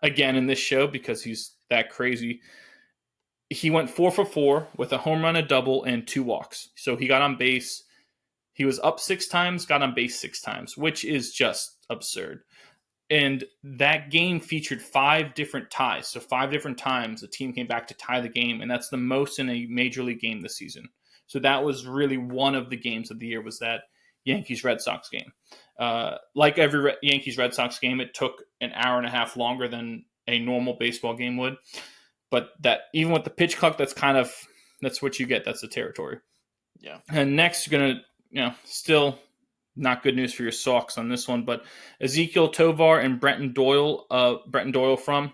again in this show because he's that crazy, he went 4 for 4 with a home run, a double, and 2 walks. So he got on base. He was up 6 times, got on base 6 times, which is just absurd. And that game featured 5 different ties. So 5 different times a team came back to tie the game, and that's the most in a major league game this season. So that was really one of the games of the year, was that Yankees-Red Sox game. Like every Yankees-Red Sox game, it took an hour and a half longer than a normal baseball game would. But that, even with the pitch clock, that's what you get. That's the territory. Yeah. And next, you're going to, still not good news for your Sox on this one, but Ezekiel Tovar and Brenton Doyle from?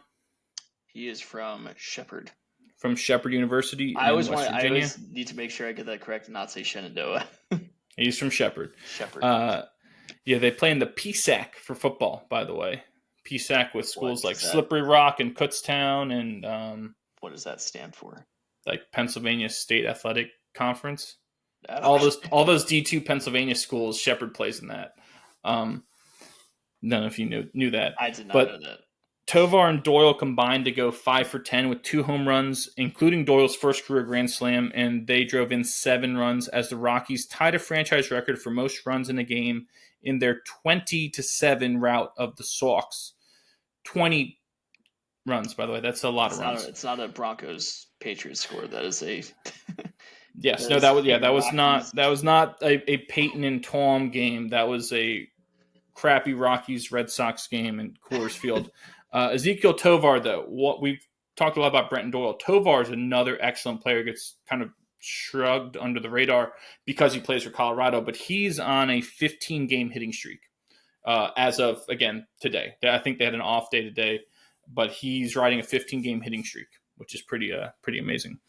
He is from Shepherd. From Shepherd University I West Virginia. I always need to make sure I get that correct and not say Shenandoah. He's from Shepherd. Shepherd. Yeah, they play in the PSAC for football, by the way. PSAC with schools like that? Slippery Rock and Kutztown and what does that stand for? Like Pennsylvania State Athletic Conference. All those D2 Pennsylvania schools, Shepherd plays in that. None of you knew that. I did not know that. Tovar and Doyle combined to go 5 for 10 with 2 home runs, including Doyle's first career grand slam, and they drove in 7 runs as the Rockies tied a franchise record for most runs in a game in their 20-7 rout of the Sox. 20 runs, by the way. That's a lot of runs. It's not a Broncos Patriots score. That is a yes. No, that was not a Peyton and Tom game. That was a crappy Rockies Red Sox game in Coors Field. Ezekiel Tovar, though, what we've talked a lot about Brenton Doyle. Tovar is another excellent player. Gets kind of shrugged under the radar because he plays for Colorado, but he's on a 15-game hitting streak as of, again, today. I think they had an off day today, but he's riding a 15-game hitting streak, which is pretty amazing.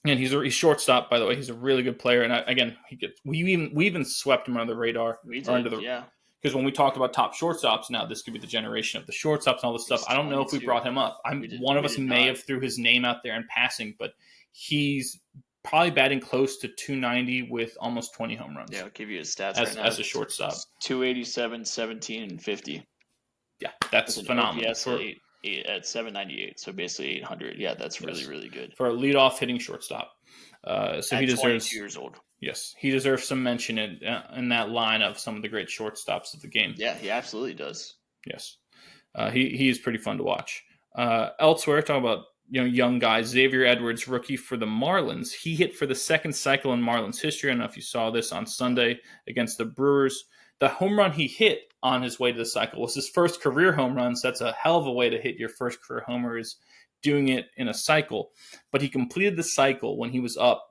And he's shortstop, by the way. He's a really good player, and we even swept him under the radar. We did, yeah. Because when we talked about top shortstops, now this could be the generation of the shortstops and all this stuff. I don't know if we brought him up. One of us may have threw his name out there in passing, but he's probably batting close to 290 with almost 20 home runs. Yeah, I'll give you his stats as, right now. As a shortstop. 287, 17, and 50. Yeah, that's phenomenal. OPS at 798, so basically 800. Yeah, that's really, really good. For a leadoff hitting shortstop. So he deserves 22 years old. Yes, he deserves some mention in that line of some of the great shortstops of the game. Yeah, he absolutely does. Yes, he is pretty fun to watch. Elsewhere, talking about young guys, Xavier Edwards, rookie for the Marlins. He hit for the second cycle in Marlins history. I don't know if you saw this on Sunday against the Brewers. The home run he hit on his way to the cycle was his first career home run, so that's a hell of a way to hit your first career homer, is doing it in a cycle. But he completed the cycle when he was up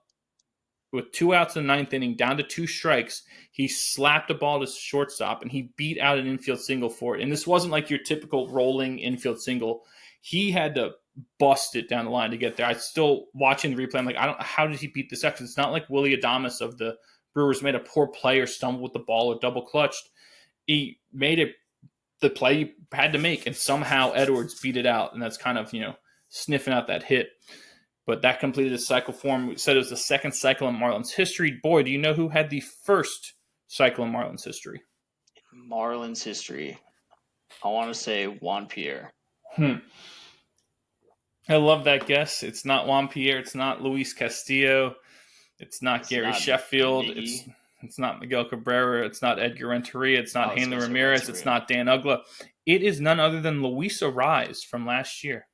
with 2 outs in the ninth inning, down to 2 strikes, he slapped a ball to shortstop, and he beat out an infield single for it. And this wasn't like your typical rolling infield single. He had to bust it down the line to get there. I still watching the replay. I'm like, how did he beat this? It's not like Willie Adames of the Brewers made a poor play or stumbled with the ball or double clutched. He made it the play he had to make, and somehow Edwards beat it out, and that's kind of sniffing out that hit. But that completed the cycle for him. We said it was the second cycle in Marlins history. Boy, do you know who had the first cycle in Marlins history? Marlins history. I want to say Juan Pierre. I love that guess. It's not Juan Pierre. It's not Luis Castillo. It's not Gary Sheffield. It's not Miguel Cabrera. It's not Edgar Renteria. It's not Hanley Ramirez. It's not Dan Uggla. It is none other than Luis Ariz from last year.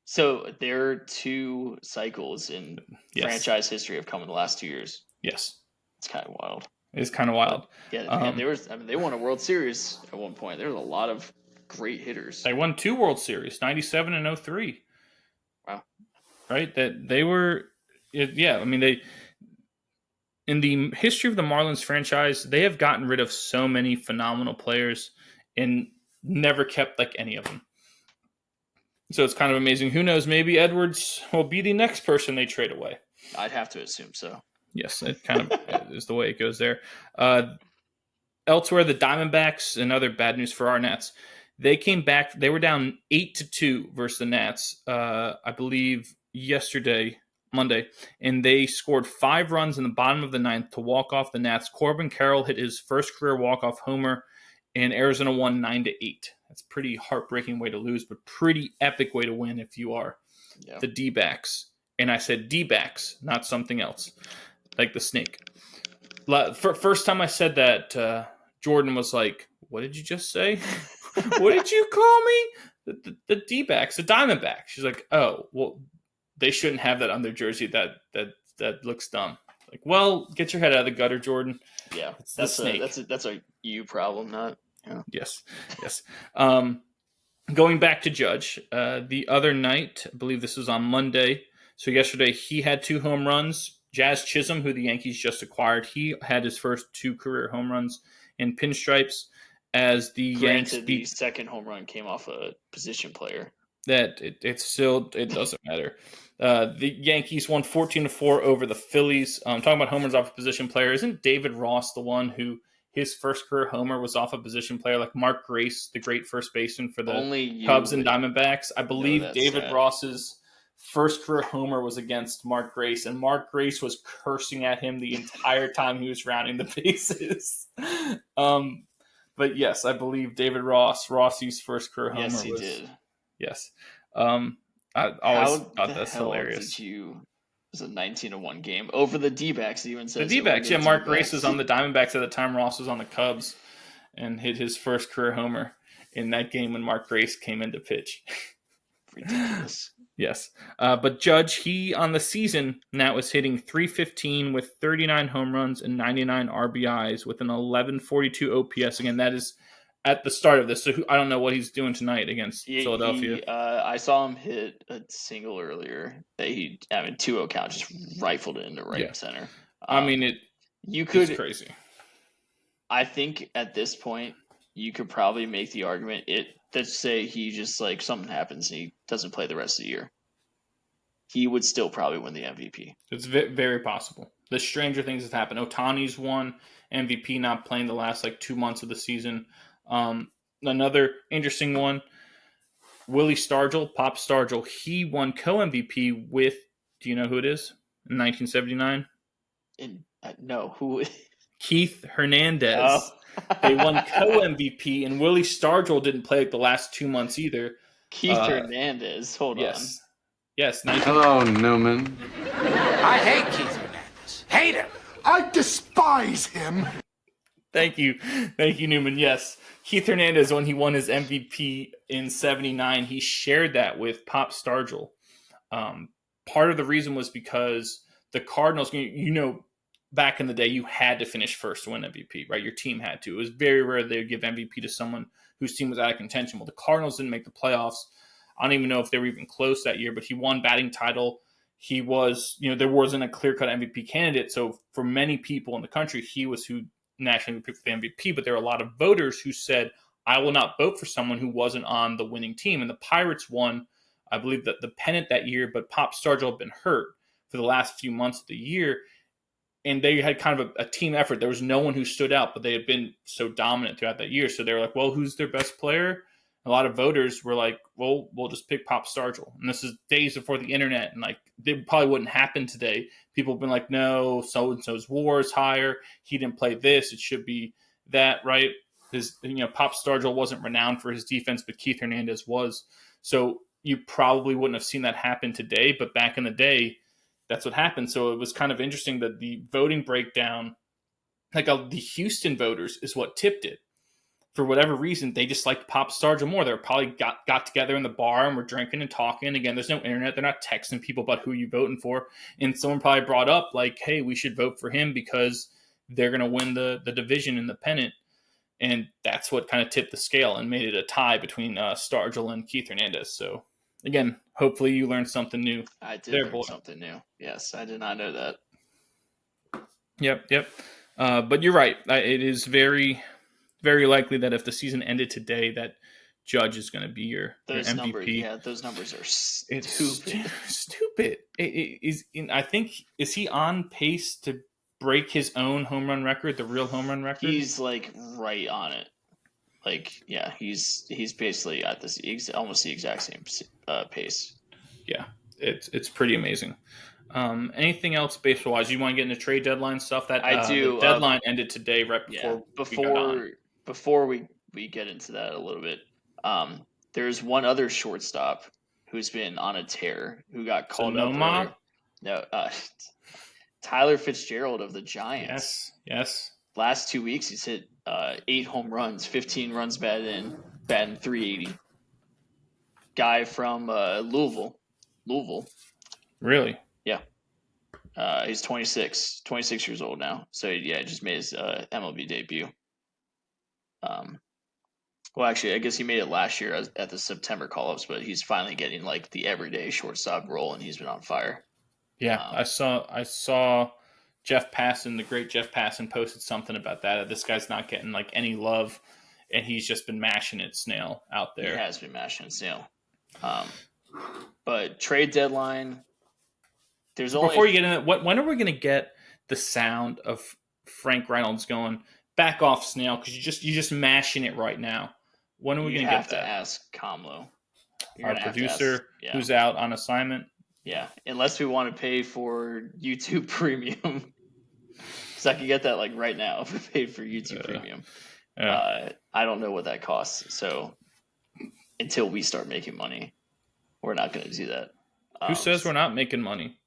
So there are 2 cycles in franchise history have come in the last 2 years. Yes. It's kind of wild. It's kind of wild. Yeah, they won a World Series at one point. There was a lot of great hitters. They won 2 World Series, 97 and 03. Wow. Right? That they were they in the history of the Marlins franchise, they have gotten rid of so many phenomenal players and never kept like any of them. So it's kind of amazing. Who knows? Maybe Edwards will be the next person they trade away. I'd have to assume so. Yes, it kind of is the way it goes there. Elsewhere, the Diamondbacks, and other bad news for our Nats. They came back. They were down 8-2 versus the Nats, I believe, Monday, and they scored 5 runs in the bottom of the ninth to walk off the Nats. Corbin Carroll hit his first career walk-off homer, and Arizona won 9-8. That's a pretty heartbreaking way to lose, but pretty epic way to win if you are the D-backs. And I said D-backs, not something else, like the snake. First time I said that, Jordan was like, "What did you just say? What did you call me?" The D-backs, the Diamondbacks. She's like, "Oh, well, they shouldn't have that on their jersey. That looks dumb." Like, well, get your head out of the gutter, Jordan. Yeah, it's the snake. That's a you problem, not. Yeah. Yes. Going back to Judge, the other night, I believe this was on Monday. So yesterday, he had 2 home runs. Jazz Chisholm, who the Yankees just acquired, he had his first 2 career home runs in pinstripes. As the Yankees beat, the second home run came off a position player. It doesn't matter. The Yankees won 14-4 over the Phillies. Talking about home runs off a position player, isn't David Ross the one who his first career homer was off a position player like Mark Grace, the great first baseman for the Cubs and Diamondbacks? I believe David Ross's first career homer was against Mark Grace, and Mark Grace was cursing at him the entire time he was rounding the bases. But yes, I believe David Rossi's first career homer Yes, he did. Yes. I always thought that's hilarious. It was a 19-1 game over the D-backs. Even says the D-backs. Yeah, Mark Grace was on the Diamondbacks at the time. Ross was on the Cubs, and hit his first career homer in that game when Mark Grace came in to pitch. Ridiculous. Yes. But Judge, he on the season now is hitting .315 with 39 home runs and 99 RBIs with an 1142 OPS. Again, that is at the start of this. So I don't know what he's doing tonight against Philadelphia. I saw him hit a single earlier that he having 2-0 count, just rifled it into right center. It's crazy. I think at this point you could probably make the argument let's say he just like something happens and he doesn't play the rest of the year. He would still probably win the MVP. It's very possible. The stranger things have happened. Ohtani's won MVP, not playing the last 2 months of the season. Another interesting one, Willie Stargell, Pop Stargell, he won co-MVP with, do you know who it is, in 1979? No, who? Keith Hernandez. Oh. They won co-MVP, and Willie Stargell didn't play the last 2 months either. Keith Hernandez, hold on. Yes. Hello, Newman. I hate Keith Hernandez. Hate him. I despise him. Thank you, Newman. Yes, Keith Hernandez, when he won his MVP in '79, he shared that with Pop Stargell. Part of the reason was because the Cardinals, back in the day, you had to finish first to win MVP, right? Your team had to. It was very rare they would give MVP to someone whose team was out of contention. Well, the Cardinals didn't make the playoffs. I don't even know if they were even close that year, but he won batting title. he was, there wasn't a clear-cut MVP candidate. So for many people in the country, he was who nationally picked for the MVP. But there were a lot of voters who said, I will not vote for someone who wasn't on the winning team. And the Pirates won, I believe, that the pennant that year, but Pop Stargell had been hurt for the last few months of the year. And they had kind of a team effort. There was no one who stood out, but they had been so dominant throughout that year. So they were like, well, who's their best player? A lot of voters were like, well, we'll just pick Pop Stargell. And this is days before the internet. And like, it probably wouldn't happen today. People have been like, no, so-and-so's WAR is higher. He didn't play this. It should be that, right? Pop Stargell wasn't renowned for his defense, but Keith Hernandez was. So you probably wouldn't have seen that happen today. But back in the day, that's what happened. So it was kind of interesting that the voting breakdown, the Houston voters is what tipped it. For whatever reason, they just liked Pop Stargell more. They probably got together in the bar and were drinking and talking. Again, there's no internet. They're not texting people about who you're voting for. And someone probably brought up, like, hey, we should vote for him because they're going to win the division in the pennant. And that's what kind of tipped the scale and made it a tie between Stargell and Keith Hernandez. So, again, hopefully you learned something new. I did learn something new. Yes, I did not know that. Yep. But you're right. It is very, very likely that if the season ended today, that Judge is going to be your MVP. Those numbers are stupid. Stupid. I think, is he on pace to break his own home run record, the real home run record? He's like right on it. Like, yeah, he's basically at this almost the exact same pace. Yeah, it's pretty amazing. Anything else baseball wise? You want to get into trade deadline stuff? That I do. The deadline ended today, right before we get into that a little bit. There's one other shortstop who's been on a tear who got called up. No, Tyler Fitzgerald of the Giants. Yes. Last 2 weeks, he's hit 8 home runs, 15 runs batting 380. Guy from Louisville. Really? Yeah. He's 26 years old now. So, yeah, just made his MLB debut. Well, actually, I guess he made it last year at the September call-ups, but he's finally getting like the everyday shortstop role, and he's been on fire. Yeah, I saw Jeff Passan, the great Jeff Passan, posted something about that. This guy's not getting like any love, and he's just been mashing it snail out there. He has been mashing it snail. But trade deadline, there's only before you get in it. When are we going to get the sound of Frank Reynolds going back off snail? Because you're just mashing it right now. When are we going to get that? You have to ask Komlo, our producer, who's out on assignment. Yeah, unless we want to pay for YouTube Premium, because I can get that like right now if we paid for YouTube Premium. I don't know what that costs, so until we start making money, we're not going to do that. Who says we're not making money?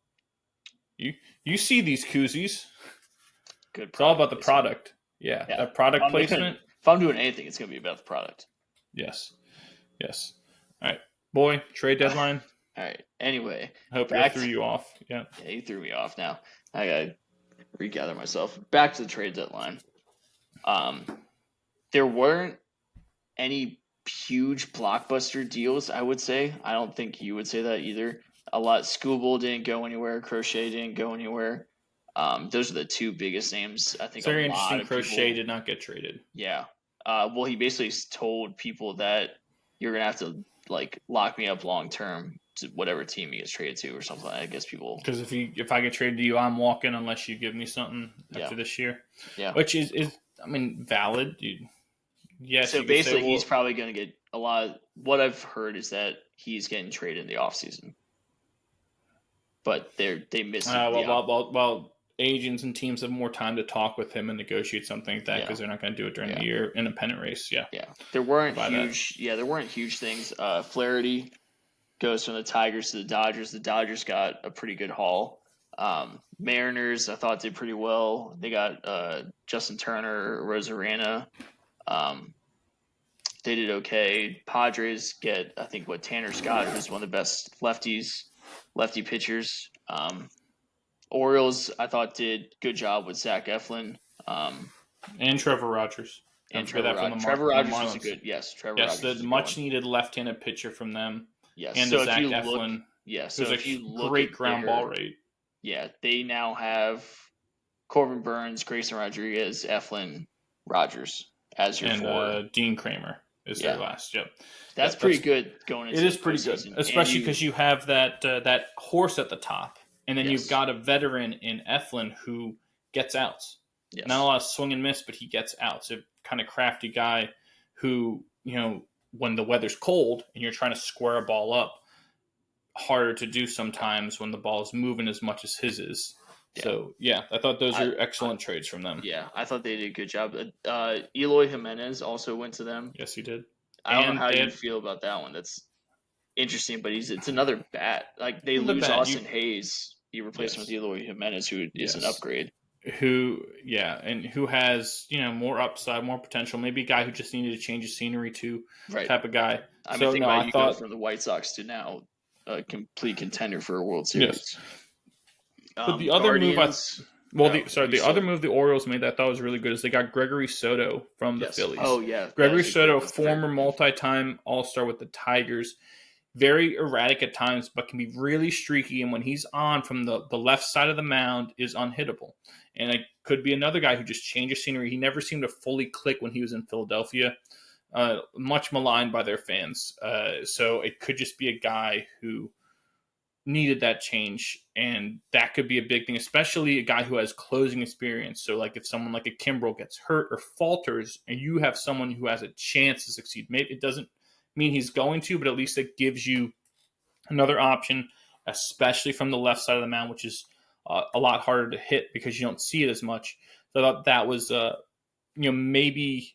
You see these koozies? Good. It's all about the product. Yeah. That product placement. If I'm doing anything, it's going to be about the product. Yes. All right, boy. Trade deadline. All right. Anyway, I hope I threw you off. Yeah, you threw me off. Now I gotta regather myself. Back to the trade deadline. There weren't any huge blockbuster deals. I would say. I don't think you would say that either. Goooooold didn't go anywhere. Crochet didn't go anywhere. Those are the two biggest names. I think. It's very interesting. Crochet did not get traded. Yeah. Well, he basically told people that you're gonna have to like lock me up long term to whatever team he gets traded to or something. I guess people, because if I get traded to you, I'm walking unless you give me something after this year. Yeah, which is valid. Yes. So basically, he's probably going to get a lot. What I've heard is that he's getting traded in the offseason. But they missed. Well, agents and teams have more time to talk with him and negotiate something like that because they're not going to do it during the year in a pennant race. Yeah. There weren't huge. Yeah, there weren't huge things. Flaherty goes from the Tigers to the Dodgers. The Dodgers got a pretty good haul. Mariners, I thought, did pretty well. They got Justin Turner, Rosarena. They did okay. Padres get, I think, Tanner Scott, who's one of the best lefty pitchers. Orioles, I thought, did good job with Zach Eflin. And Trevor Rogers. Trevor Rogers was a good, Trevor Rogers. The much-needed left-handed pitcher from them. Yes. And so Zach Eflin. Yeah, There's so if you look great at ground ball rate. Yeah, they now have Corbin Burns, Grayson Rodriguez, Eflin, Rogers as your four. And Dean Kramer is their last. Yep. That's pretty good going into it is the pretty good, postseason. especially because you have that horse at the top, and then you've Yes. got a veteran in Eflin who gets outs. Yes. Not a lot of swing and miss, but he gets outs. A kind of crafty guy who, when the weather's cold and you're trying to square a ball up, harder to do sometimes when the ball is moving as much as his is. Yeah. So, I thought those are excellent trades from them. Yeah, I thought they did a good job. Eloy Jimenez also went to them. Yes, he did. I don't know how you feel about that one. That's interesting, but it's another bat. Like, they lose Austin Hayes. You replace him with Eloy Jimenez, who is an upgrade. Who has, more upside, more potential. Maybe a guy who just needed to change his scenery too, type of guy. I mean, I thought from the White Sox to now a complete contender for a World Series. Yes. But the other move, the other move the Orioles made that I thought was really good is they got Gregory Soto from the Phillies. Oh, yeah. Gregory Soto, former multi-time All-Star with the Tigers. Very erratic at times, but can be really streaky. And when he's on from the left side of the mound is unhittable. And it could be another guy who just changes scenery. He never seemed to fully click when he was in Philadelphia. Much maligned by their fans. So it could just be a guy who needed that change, and that could be a big thing, especially a guy who has closing experience. So like if someone like a Kimbrel gets hurt or falters and you have someone who has a chance to succeed, maybe it doesn't mean he's going to, but at least it gives you another option, especially from the left side of the mound, which is a lot harder to hit because you don't see it as much. So I thought that was maybe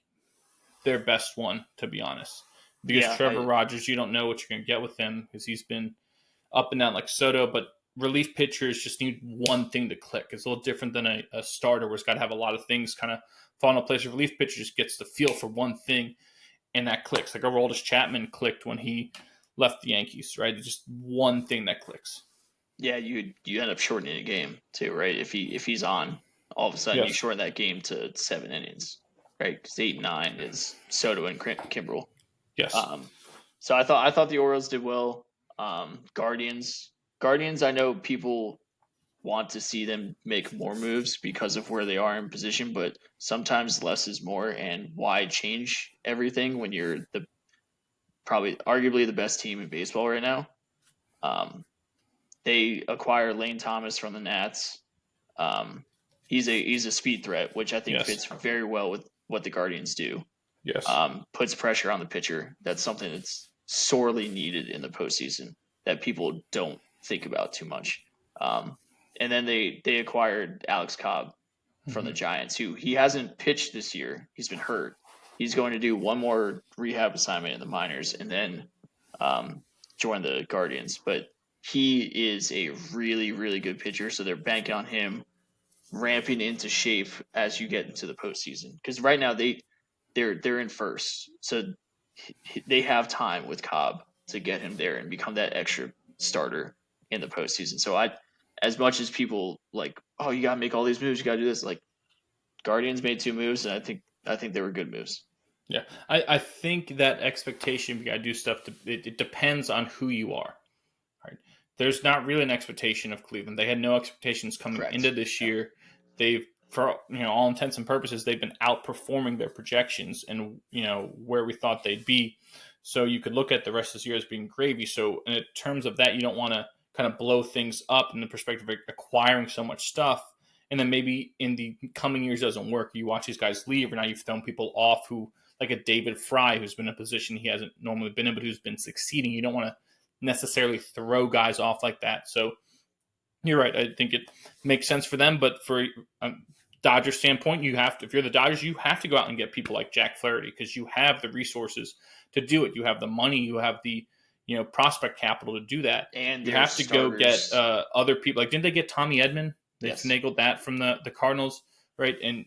their best one, to be honest, because Trevor Rogers, you don't know what you're going to get with him because he's been up and down like Soto, but relief pitchers just need one thing to click. It's a little different than a starter where it's got to have a lot of things kind of fall into place. A relief pitcher just gets the feel for one thing, and that clicks. Like Aroldis Chapman clicked when he left the Yankees, right? It's just one thing that clicks. Yeah, you end up shortening a game too, right? If he's on, all of a sudden you shorten that game to 7 innings, right? Because 8-9 is Soto and Kimbrel. Yes. So I thought the Orioles did well. Guardians, I know people want to see them make more moves because of where they are in position, but sometimes less is more. And why change everything when you're arguably the best team in baseball right now? They acquire Lane Thomas from the Nats. He's a speed threat, which I think fits very well with what the Guardians do. Yes. Puts pressure on the pitcher. That's something that's sorely needed in the postseason that people don't think about too much. And then they acquired Alex Cobb from the Giants, who he hasn't pitched this year. He's been hurt. He's going to do one more rehab assignment in the minors and then join the Guardians. But he is a really, really good pitcher, so they're banking on him ramping into shape as you get into the postseason. Because right now they're in first, so they have time with Cobb to get him there and become that extra starter in the postseason. So as much as people like, oh, you gotta make all these moves, you gotta do this, like Guardians made 2 moves, and I think they were good moves. Yeah, I think that expectation, you gotta do stuff. It depends on who you are. Right? There's not really an expectation of Cleveland. They had no expectations coming into this year. They've, for all intents and purposes, they've been outperforming their projections and where we thought they'd be. So you could look at the rest of this year as being gravy. So in terms of that, you don't want to kind of blow things up in the perspective of acquiring so much stuff, and then maybe in the coming years doesn't work. You watch these guys leave, and now you've thrown people off who, like a David Fry, who's been in a position he hasn't normally been in, but who's been succeeding. You don't want to necessarily throw guys off like that. So you're right. I think it makes sense for them, but for Dodgers standpoint, if you're the Dodgers, you have to go out and get people like Jack Flaherty because you have the resources to do it. You have the money, you have the prospect capital to do that. And you have to go get other people. Like, didn't they get Tommy Edman? They finagled that from the Cardinals, right? And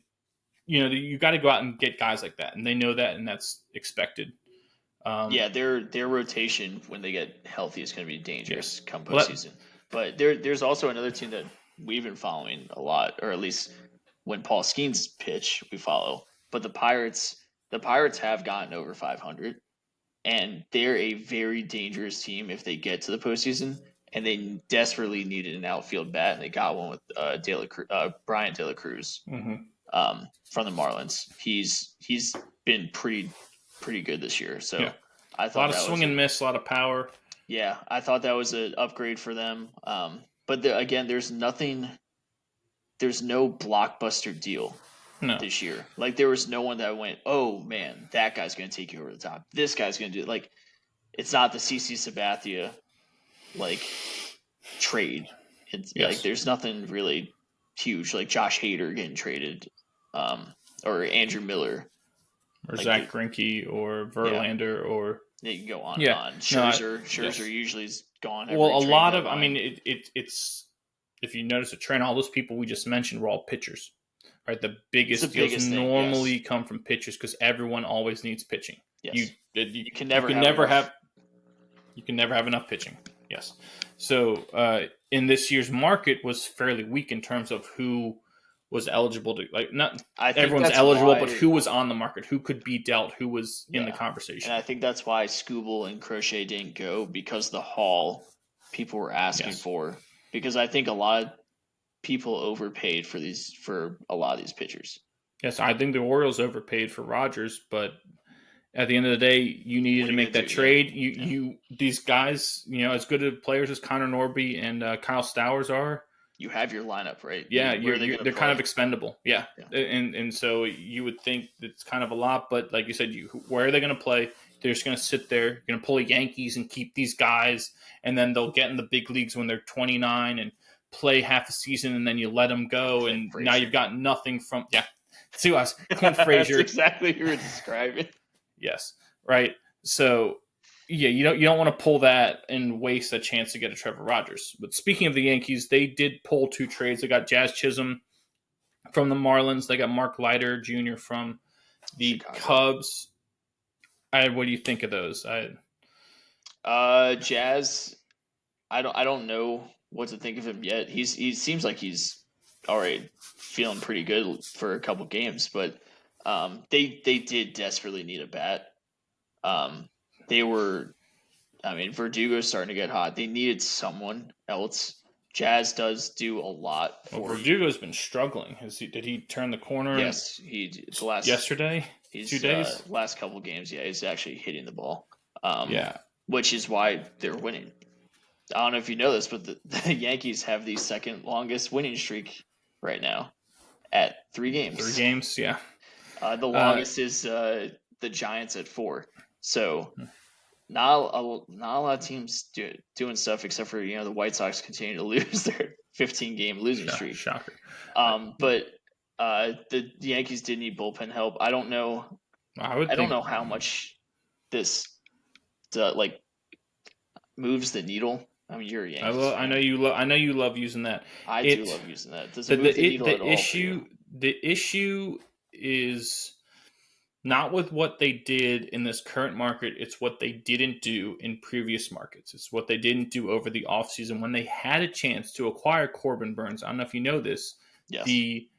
you got to go out and get guys like that, and they know that, and that's expected. Their rotation when they get healthy is going to be dangerous come postseason. But there's also another team that we've been following a lot, or at least when Paul Skeens pitch, we follow. But the Pirates have gotten over 500, and they're a very dangerous team if they get to the postseason. and they desperately needed an outfield bat, and they got one with Brian De La Cruz from the Marlins. He's been pretty good this year. So Yeah. I A thought lot of that swing was and miss, a lot of power. yeah, I thought that was an upgrade for them. But again, there's no blockbuster deal No. this year. Like there was no one that went, oh man, that guy's going to take you over the top. This guy's going to do it. Like it's not the CC Sabathia like trade. It's Yes. like there's nothing really huge like Josh Hader getting traded, or Andrew Miller, Or like Zach Greinke or Verlander or they can go on Yeah. and on. No, Scherzer usually is gone. Well, a trade lot of, deadline. it's if you notice a trend, all those people we just mentioned were all pitchers, right? The biggest deals biggest thing, normally yes. come from pitchers because everyone always needs pitching. Yes. You can never have enough pitching. Yes. So in this year's market was fairly weak in terms of who was eligible to not everyone's eligible, but who was on the market, who could be dealt, who was in the conversation. And I think that's why Skubal and Crochet didn't go, because the haul people were asking for. Because I think a lot of people overpaid for a lot of these pitchers. Yes, I think the Orioles overpaid for Rodgers, but at the end of the day, you needed to make that trade. You these guys, as good of players as Connor Norby and Kyle Stowers are, you have your lineup, right? Yeah, they're kind of expendable. Yeah. And so you would think it's kind of a lot, but like you said, where are they going to play? They're just going to sit there, going to pull the Yankees and keep these guys, and then they'll get in the big leagues when they're 29 and play half a season, and then you let them go, and now you've got nothing from See us, Clint Frazier. That's exactly what you were describing. Yes, right. So you don't want to pull that and waste a chance to get a Trevor Rogers. But speaking of the Yankees, they did pull 2 trades. They got Jazz Chisholm from the Marlins. They got Mark Leiter Jr. from the Chicago Cubs. What do you think of those? Jazz, I don't know what to think of him yet. He seems like he's all right, feeling pretty good for a couple games, but they did desperately need a bat. Verdugo's starting to get hot. They needed someone else. Jazz does do a lot for Verdugo's been struggling. Did he turn the corner? Yes, yesterday. 2 days. Last couple games, he's actually hitting the ball. Yeah, which is why they're winning. I don't know if you know this, but the Yankees have the second longest winning streak right now at 3 games. 3 games, yeah. The longest is the Giants at 4. So not a lot of teams doing stuff except for the White Sox continue to lose their 15-game losing streak. Shocker. But the Yankees did need bullpen help. I don't know. I don't know how much this moves the needle. I mean, you're a Yankees fan. I know you love using that. I do love using that. Does it move the needle at all? The issue is not with what they did in this current market. It's what they didn't do in previous markets. It's what they didn't do over the offseason when they had a chance to acquire Corbin Burns. I don't know if you know this. Yes. The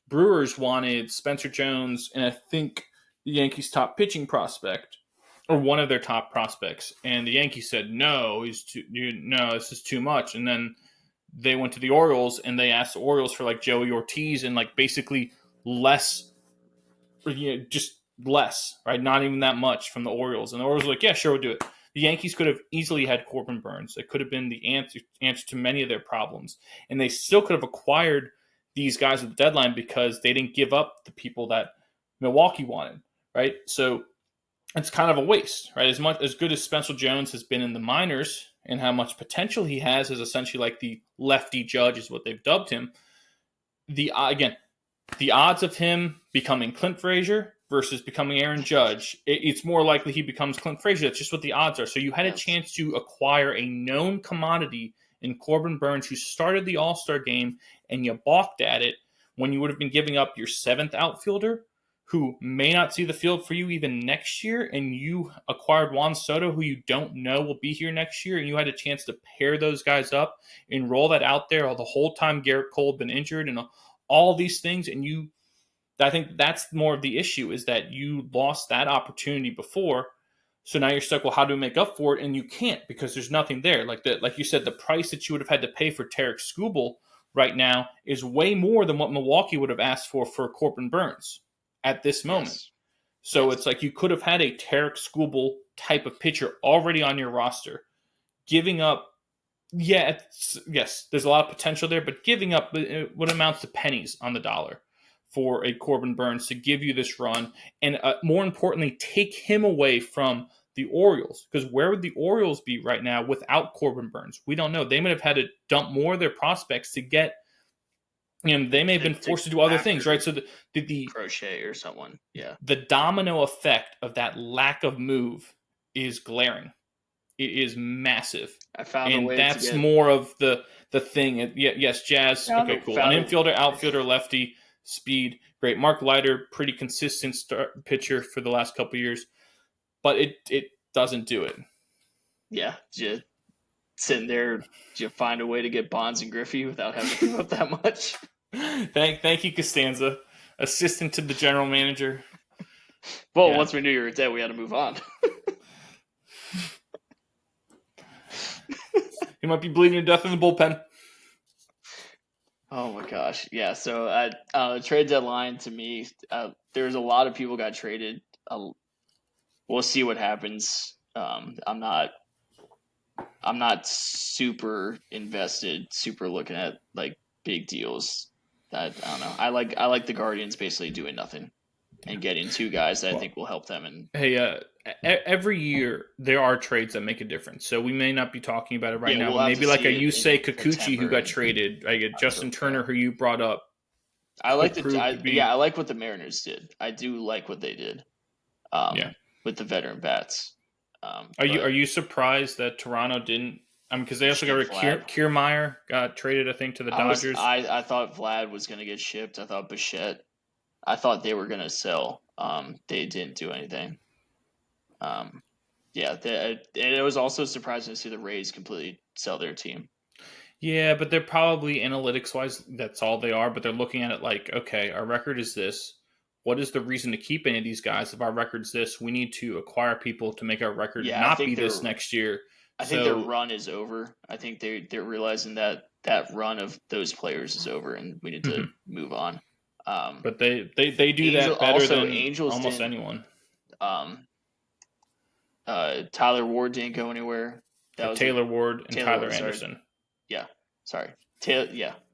Brewers wanted Spencer Jones and I think the Yankees' top pitching prospect, or one of their top prospects, and the Yankees said, no, this is too much. And then they went to the Orioles, and they asked the Orioles for Joey Ortiz and basically less, just less, right? Not even that much from the Orioles. And the Orioles were like, yeah, sure, we'll do it. The Yankees could have easily had Corbin Burns. It could have been the answer to many of their problems. And they still could have acquired these guys at the deadline because they didn't give up the people that Milwaukee wanted, right? So it's kind of a waste, right? As good as Spencer Jones has been in the minors and how much potential he has as essentially like the lefty Judge is what they've dubbed him. The odds of him becoming Clint Frazier versus becoming Aaron Judge, it's more likely he becomes Clint Frazier. That's just what the odds are. So you had a chance to acquire a known commodity in Corbin Burns, who started the All-Star game, and you balked at it when you would have been giving up your 7th outfielder, who may not see the field for you even next year, and you acquired Juan Soto, who you don't know will be here next year, and you had a chance to pair those guys up and roll that out there the whole time Garrett Cole had been injured and all these things, and I think that's more of the issue, is that you lost that opportunity before. So now you're stuck, well, how do we make up for it? And you can't, because there's nothing there. Like you said, the price that you would have had to pay for Tarek Skubal right now is way more than what Milwaukee would have asked for Corbin Burns at this moment. Yes. So it's like you could have had a Tarek Skubal type of pitcher already on your roster, giving up. Yes, there's a lot of potential there, but giving up what amounts to pennies on the dollar for a Corbin Burns to give you this run, and more importantly, take him away from the Orioles. Because where would the Orioles be right now without Corbin Burns? We don't know. They might have had to dump more of their prospects to get. They may have been forced to do other things, right? So the Crochet or someone, the domino effect of that lack of move is glaring. It is massive. I found a way that's to get... more of the thing. Yes, Jazz. Okay, cool. An infielder, outfielder, lefty, speed, great. Mark Leiter, pretty consistent pitcher for the last couple of years, but it doesn't do it. Yeah, just sitting there, you find a way to get Bonds and Griffey without having to give up that much. Thank you, Costanza, assistant to the general manager. Well, once we knew you were dead, we had to move on. He might be bleeding to death in the bullpen. Oh my gosh, yeah. So at trade deadline, to me, there's a lot of people got traded. We'll see what happens. I'm not super invested, super looking at like big deals. I don't know. I like the Guardians basically doing nothing and getting two guys that I think will help them. And hey, every year there are trades that make a difference. So we may not be talking about it right now, but maybe like a Yusei Kikuchi who got traded, like a Justin Turner who you brought up. I like I like what the Mariners did. I do like what they did. With the veteran bats. Are you surprised that Toronto didn't? Because they also got Kiermaier got traded, I think, to the Dodgers. I thought Vlad was going to get shipped. I thought Bichette. I thought they were going to sell. They didn't do anything. It was also surprising to see the Rays completely sell their team. Yeah, but they're probably analytics-wise, that's all they are. But they're looking at it like, okay, our record is this. What is the reason to keep any of these guys? If our record's this, we need to acquire people to make our record not be this next year. I think their run is over. I think they're realizing that run of those players is over, and we need to move on. But they do that better than almost anyone. Tyler Ward didn't go anywhere. Taylor Ward and Tyler Anderson.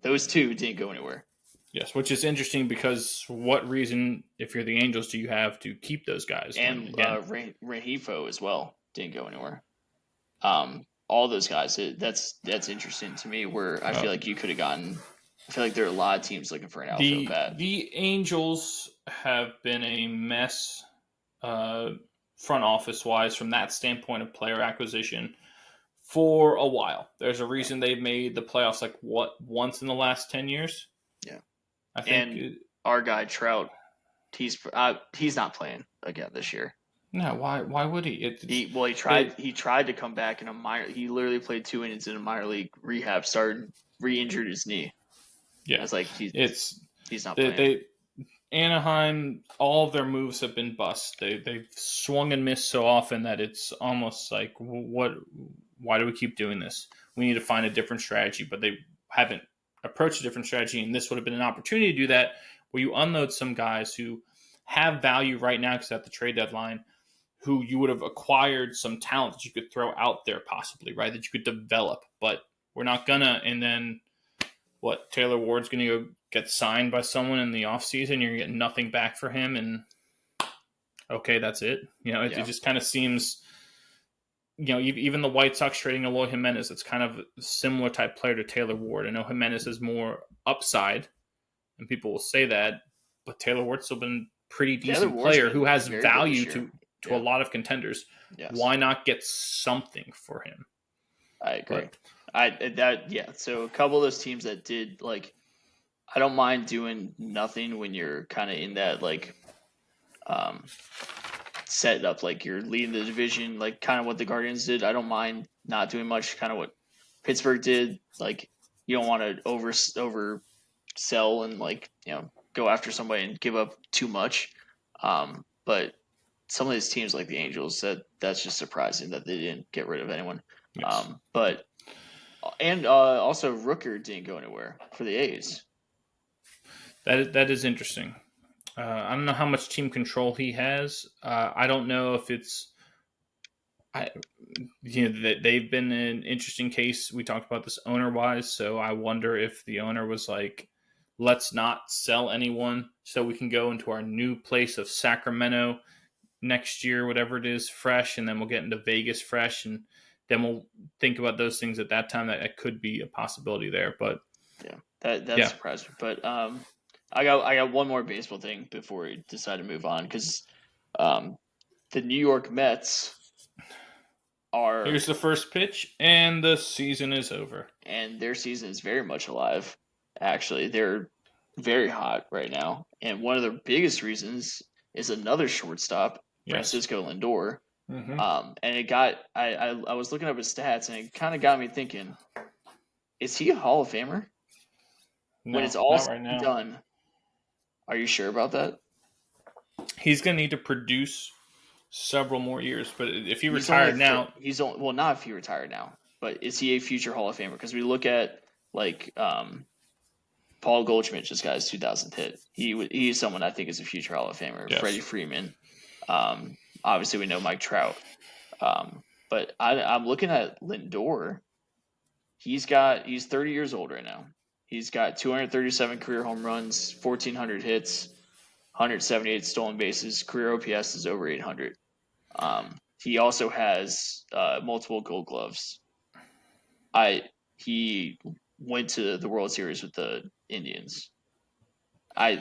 Those two didn't go anywhere. Yes, which is interesting because what reason, if you're the Angels, do you have to keep those guys? And Rengifo as well didn't go anywhere. All those guys, that's interesting to me. Where I feel like you could have gotten. I feel like there are a lot of teams looking for an outfield bat. The Angels have been a mess, front office wise, from that standpoint of player acquisition for a while. There's a reason they've made the playoffs once in the last 10 years. Yeah. I think our guy Trout, he's not playing again this year. No, why would he? He tried to come back in a minor. He literally played 2 innings in a minor league rehab, started re-injured his knee. Yeah, it's like he's not playing. Anaheim, all of their moves have been bust. They've swung and missed so often that it's almost like why do we keep doing this? We need to find a different strategy, but they haven't approach a different strategy, and this would have been an opportunity to do that, where you unload some guys who have value right now because at the trade deadline, who you would have acquired some talent that you could throw out there possibly, right, that you could develop, but we're not gonna. And then what, Taylor Ward's gonna go get signed by someone in the offseason, you're getting nothing back for him, and okay, that's it. It just kind of seems, even the White Sox trading Eloy Jimenez, it's kind of a similar type player to Taylor Ward. I know Jimenez is more upside, and people will say that, but Taylor Ward's still been a pretty decent player who has value to a lot of contenders. Yes. Why not get something for him? I agree. So a couple of those teams that did, like, I don't mind doing nothing when you're kind of in that, like, set up, like you're leading the division, like kind of what the Guardians did. I don't mind not doing much, kind of what Pittsburgh did. Like, you don't want to oversell and, like, go after somebody and give up too much. But some of these teams like the Angels, that's just surprising that they didn't get rid of anyone. Yes. But also Rooker didn't go anywhere for the A's. That is interesting. I don't know how much team control he has. I don't know if it's they've been an interesting case. We talked about this owner wise, so I wonder if the owner was like, let's not sell anyone so we can go into our new place of Sacramento next year, whatever it is, fresh, and then we'll get into Vegas fresh, and then we'll think about those things at that time. That could be a possibility there. But that surprised me. But I got one more baseball thing before we decide to move on, because the New York Mets are. Here's the first pitch, and the season is over. And their season is very much alive. Actually, they're very hot right now, and one of the biggest reasons is another shortstop, Francisco Lindor. Mm-hmm. And it got I was looking up his stats, and it kind of got me thinking: is he a Hall of Famer? No, when it's all not right now. done, are you sure about that? He's going to need to produce several more years, but if he retired now, not if he retired now, but is he a future Hall of Famer? Because we look at like Paul Goldschmidt just got his 2000th hit. He's someone I think is a future Hall of Famer. Yes. Freddie Freeman, obviously we know Mike Trout, but I'm looking at Lindor. He's 30 years old right now. He's got 237 career home runs, 1,400 hits, 178 stolen bases. Career OPS is over 800. He also has multiple Gold Gloves. He went to the World Series with the Indians. I'm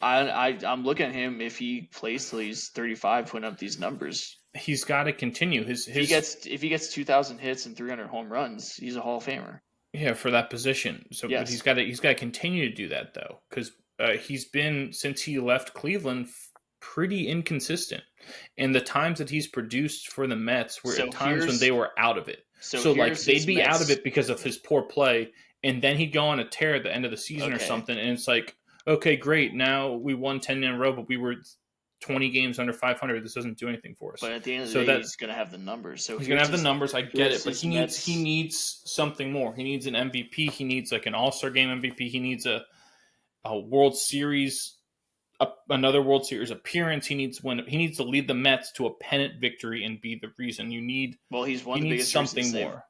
looking at him. If he plays till he's 35, putting up these numbers, he's got to continue. If he gets 2,000 hits and 300 home runs, he's a Hall of Famer. Yeah, for that position. So, yes. But he's got to continue to do that though, because he's been, since he left Cleveland, pretty inconsistent. And the times that he's produced for the Mets were at times when they were out of it. So like they'd be out of it because of his poor play, and then he'd go on a tear at the end of the season or something, and it's like, okay, great, now we won 10 in a row, but we were 20 games under 500. This doesn't do anything for us. But at the end of the day, he's going to have the numbers. So he's going to have the numbers. I get it, but he needs something more. He needs an MVP. He needs like an All-Star Game MVP. He needs a World Series, another World Series appearance. He needs to lead the Mets to a pennant victory and be the reason. He's one of the biggest something more.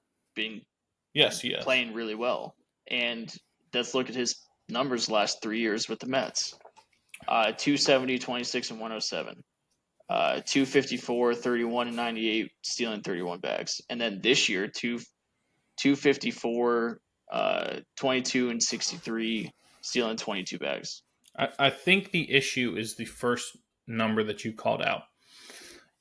Yes, he is playing really well. And let's look at his numbers the last 3 years with the Mets. 270, 26, and 107. 254, 31, and 98, stealing 31 bags. And then this year, 254, 22, and 63, stealing 22 bags. I think the issue is the first number that you called out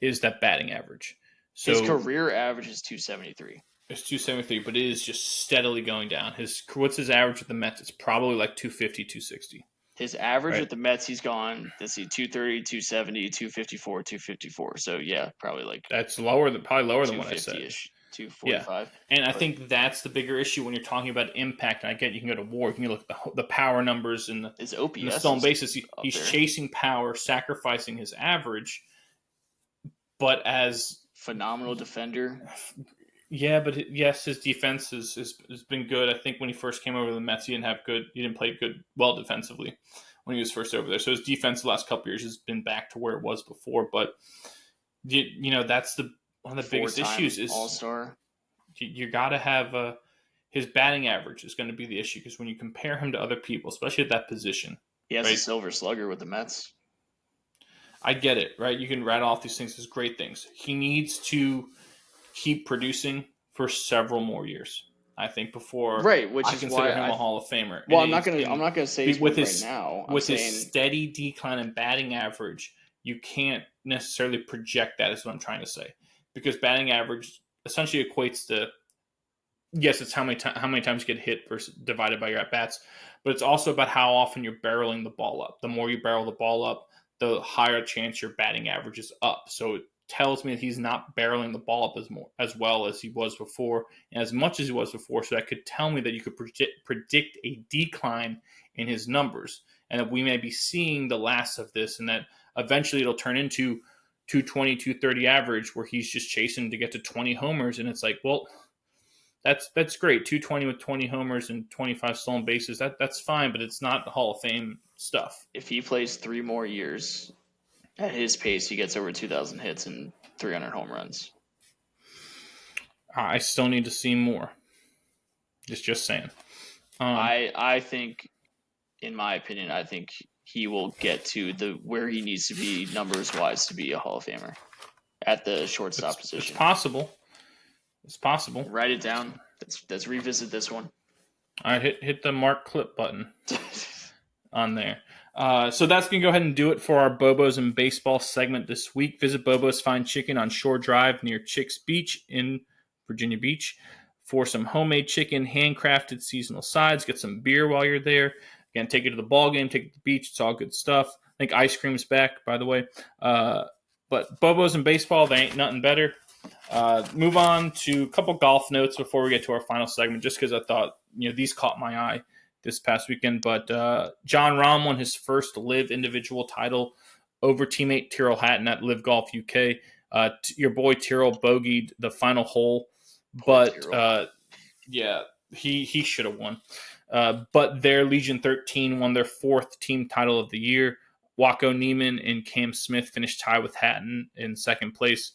is that batting average. So his career average is 273. It's 273, but it is just steadily going down. What's his average with the Mets? It's probably like 250, 260. His average with the Mets, he's gone, 230, 270, 254, 254. So, yeah, probably like... That's probably lower than what I said. 245. Yeah. And I think that's the bigger issue when you're talking about impact. And I get you can go to WAR, you can look at the power numbers and his OPS and the stolen bases. He's chasing power, sacrificing his average, but as... phenomenal defender. Yeah, but yes, his defense has been good. I think when he first came over to the Mets, he didn't play well defensively when he was first over there. So his defense the last couple of years has been back to where it was before. But that's one of the biggest issues is All-Star. You got to have his batting average is going to be the issue, because when you compare him to other people, especially at that position, he has a Silver Slugger with the Mets. I get it, right? You can rattle off these things as great things. He needs to keep producing for several more years, I think, before which I is consider why him a Hall of Famer. Well, I'm not going to say he's with right now. With his steady decline in batting average, you can't necessarily project that, is what I'm trying to say, because batting average essentially equates to, yes, it's how many times you get hit versus divided by your at bats, but it's also about how often you're barreling the ball up. The more you barrel the ball up, the higher chance your batting average is up. So it tells me that he's not barreling the ball up as well as he was before, and as much as he was before. So that could tell me that you could predict a decline in his numbers, and that we may be seeing the last of this, and that eventually it'll turn into 220, 230 average where he's just chasing to get to 20 homers. And it's like, well, that's great. 220 with 20 homers and 25 stolen bases. That's fine, but it's not the Hall of Fame stuff. If he plays 3 more years at his pace, he gets over 2,000 hits and 300 home runs. I still need to see more. Just saying. I think, in my opinion, I think he will get to where he needs to be numbers wise to be a Hall of Famer at the shortstop position. It's possible. It's possible. Write it down. Let's revisit this one. All right, hit the mark clip button on there. So that's going to go ahead and do it for our Bobos and Baseball segment this week. Visit Bobo's Fine Chicken on Shore Drive near Chicks Beach in Virginia Beach for some homemade chicken, handcrafted seasonal sides. Get some beer while you're there. Again, take it to the ball game, take it to the beach. It's all good stuff. I think ice cream's back, by the way. But Bobos and Baseball, they ain't nothing better. Move on to a couple golf notes before we get to our final segment, just because I thought, these caught my eye this past weekend. But John Rahm won his first LIV individual title over teammate Tyrrell Hatton at LIV Golf UK. Your boy Tyrrell bogeyed the final hole, but he should have won. But their Legion 13 won their 4th team title of the year. Waco Neiman and Cam Smith finished tied with Hatton in second place,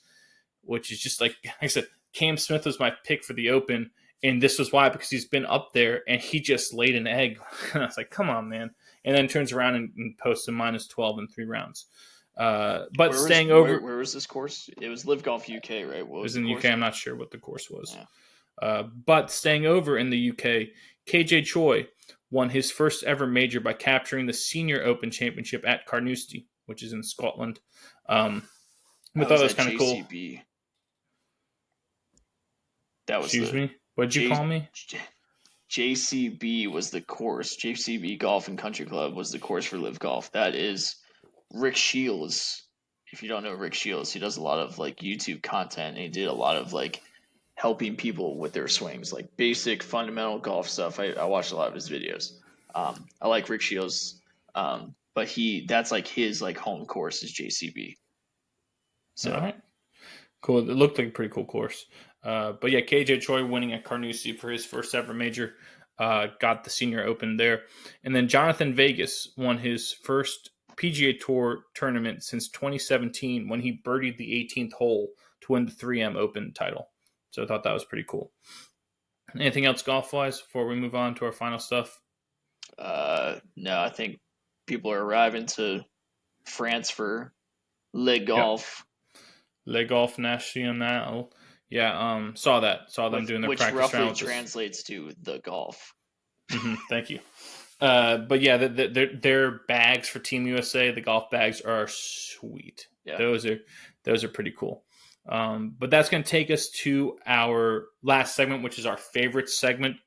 which is just like I said, Cam Smith was my pick for the Open, and this was why, because he's been up there, and he just laid an egg. I was like, come on, man. And then turns around and posts a -12 in 3 rounds. But where was this course? It was LIV Golf UK, right? It was in the UK. I'm not sure what the course was. Yeah. But staying over in the UK, KJ Choi won his first ever major by capturing the Senior Open Championship at Carnoustie, which is in Scotland. I thought that was kind of cool. That was Excuse me? What'd you call me? JCB was the course. JCB Golf and Country Club was the course for LIV Golf. That is Rick Shields. If you don't know Rick Shields, he does a lot of YouTube content, and he did a lot of helping people with their swings, basic fundamental golf stuff. I watched a lot of his videos. I like Rick Shields, but that's his home course is JCB. So all right. Cool. It looked like a pretty cool course. But yeah, KJ Choi winning at Carnoustie for his first ever major, got the Senior Open there. And then Jonathan Vegas won his first PGA Tour tournament since 2017 when he birdied the 18th hole to win the 3M Open title. So I thought that was pretty cool. Anything else golf-wise before we move on to our final stuff? No, I think people are arriving to France for Le Golf. Yep. Le Golf National. Yeah, saw that. Saw them doing their practice round. Which roughly translates to the golf. Thank you. But yeah, their bags for Team USA, the golf bags, are sweet. Yeah. Those are pretty cool. But that's going to take us to our last segment, which is our favorite segment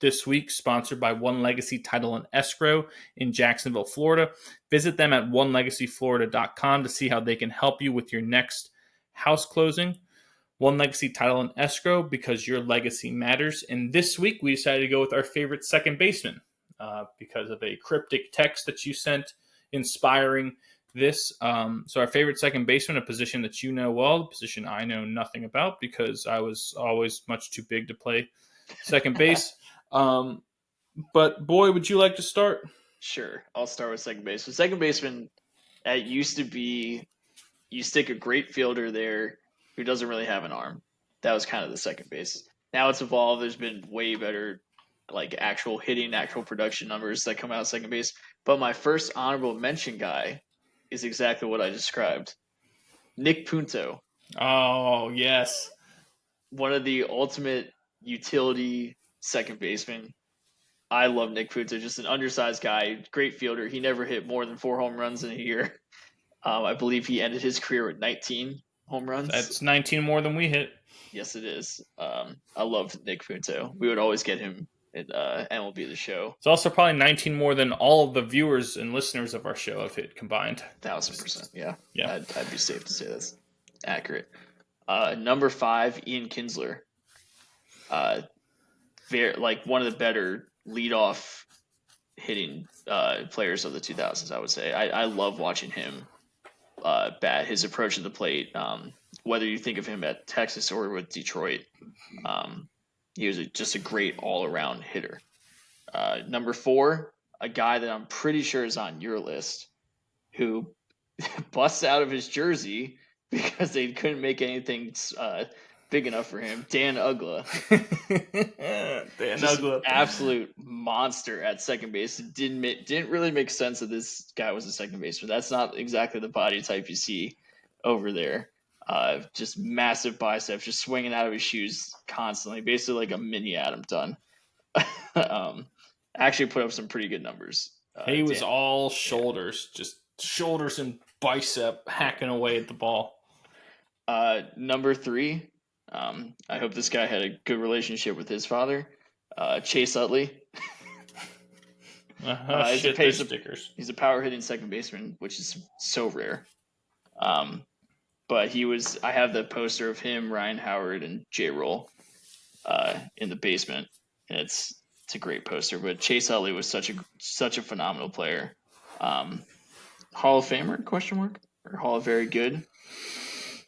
this week, sponsored by One Legacy Title and Escrow in Jacksonville, Florida. Visit them at onelegacyflorida.com to see how they can help you with your next house closing. One Legacy Title and Escrow, because your legacy matters. And this week, we decided to go with our favorite second baseman because of a cryptic text that you sent inspiring this. So our favorite second baseman, a position that you know well, a position I know nothing about because I was always much too big to play second base. But boy, would you like to start? Sure. I'll start with second base. So second baseman, it used to be you stick a great fielder there who doesn't really have an arm. That was kind of the second base. Now it's evolved. There's been way better actual hitting, actual production numbers that come out of second base. But my first honorable mention guy is exactly what I described. Nick Punto. Oh, yes. One of the ultimate utility second basemen. I love Nick Punto. Just an undersized guy, great fielder. He never hit more than 4 home runs in a year. I believe he ended his career with 19 home runs. That's 19 more than we hit. Yes, it is. I love Nick Punto. We would always get him at MLB The Show. It's also probably 19 more than all of the viewers and listeners of our show have hit combined. 1,000%. Yeah. Yeah. I'd be safe to say that's accurate. Number 5, Ian Kinsler. One of the better leadoff hitting players of the 2000s, I would say. I love watching him bad. His approach to the plate, whether you think of him at Texas or with Detroit, he was just a great all-around hitter. Number 4, a guy that I'm pretty sure is on your list, who busts out of his jersey because they couldn't make anything big enough for him. Dan Uggla. Dan Just Uggla. Absolute monster at second base. It didn't really make sense that this guy was a second baseman. That's not exactly the body type you see over there. Just massive biceps, just swinging out of his shoes constantly, basically like a mini Adam Dunn. Actually put up some pretty good numbers. He was all shoulders, just shoulders and bicep hacking away at the ball. Number 3, I hope this guy had a good relationship with his father. Chase Utley. Stickers. He's a power hitting second baseman, which is so rare. But I have the poster of him, Ryan Howard, and J. Roll in the basement. And it's a great poster. But Chase Utley was such a phenomenal player. Hall of Famer? Or Hall of Very Good?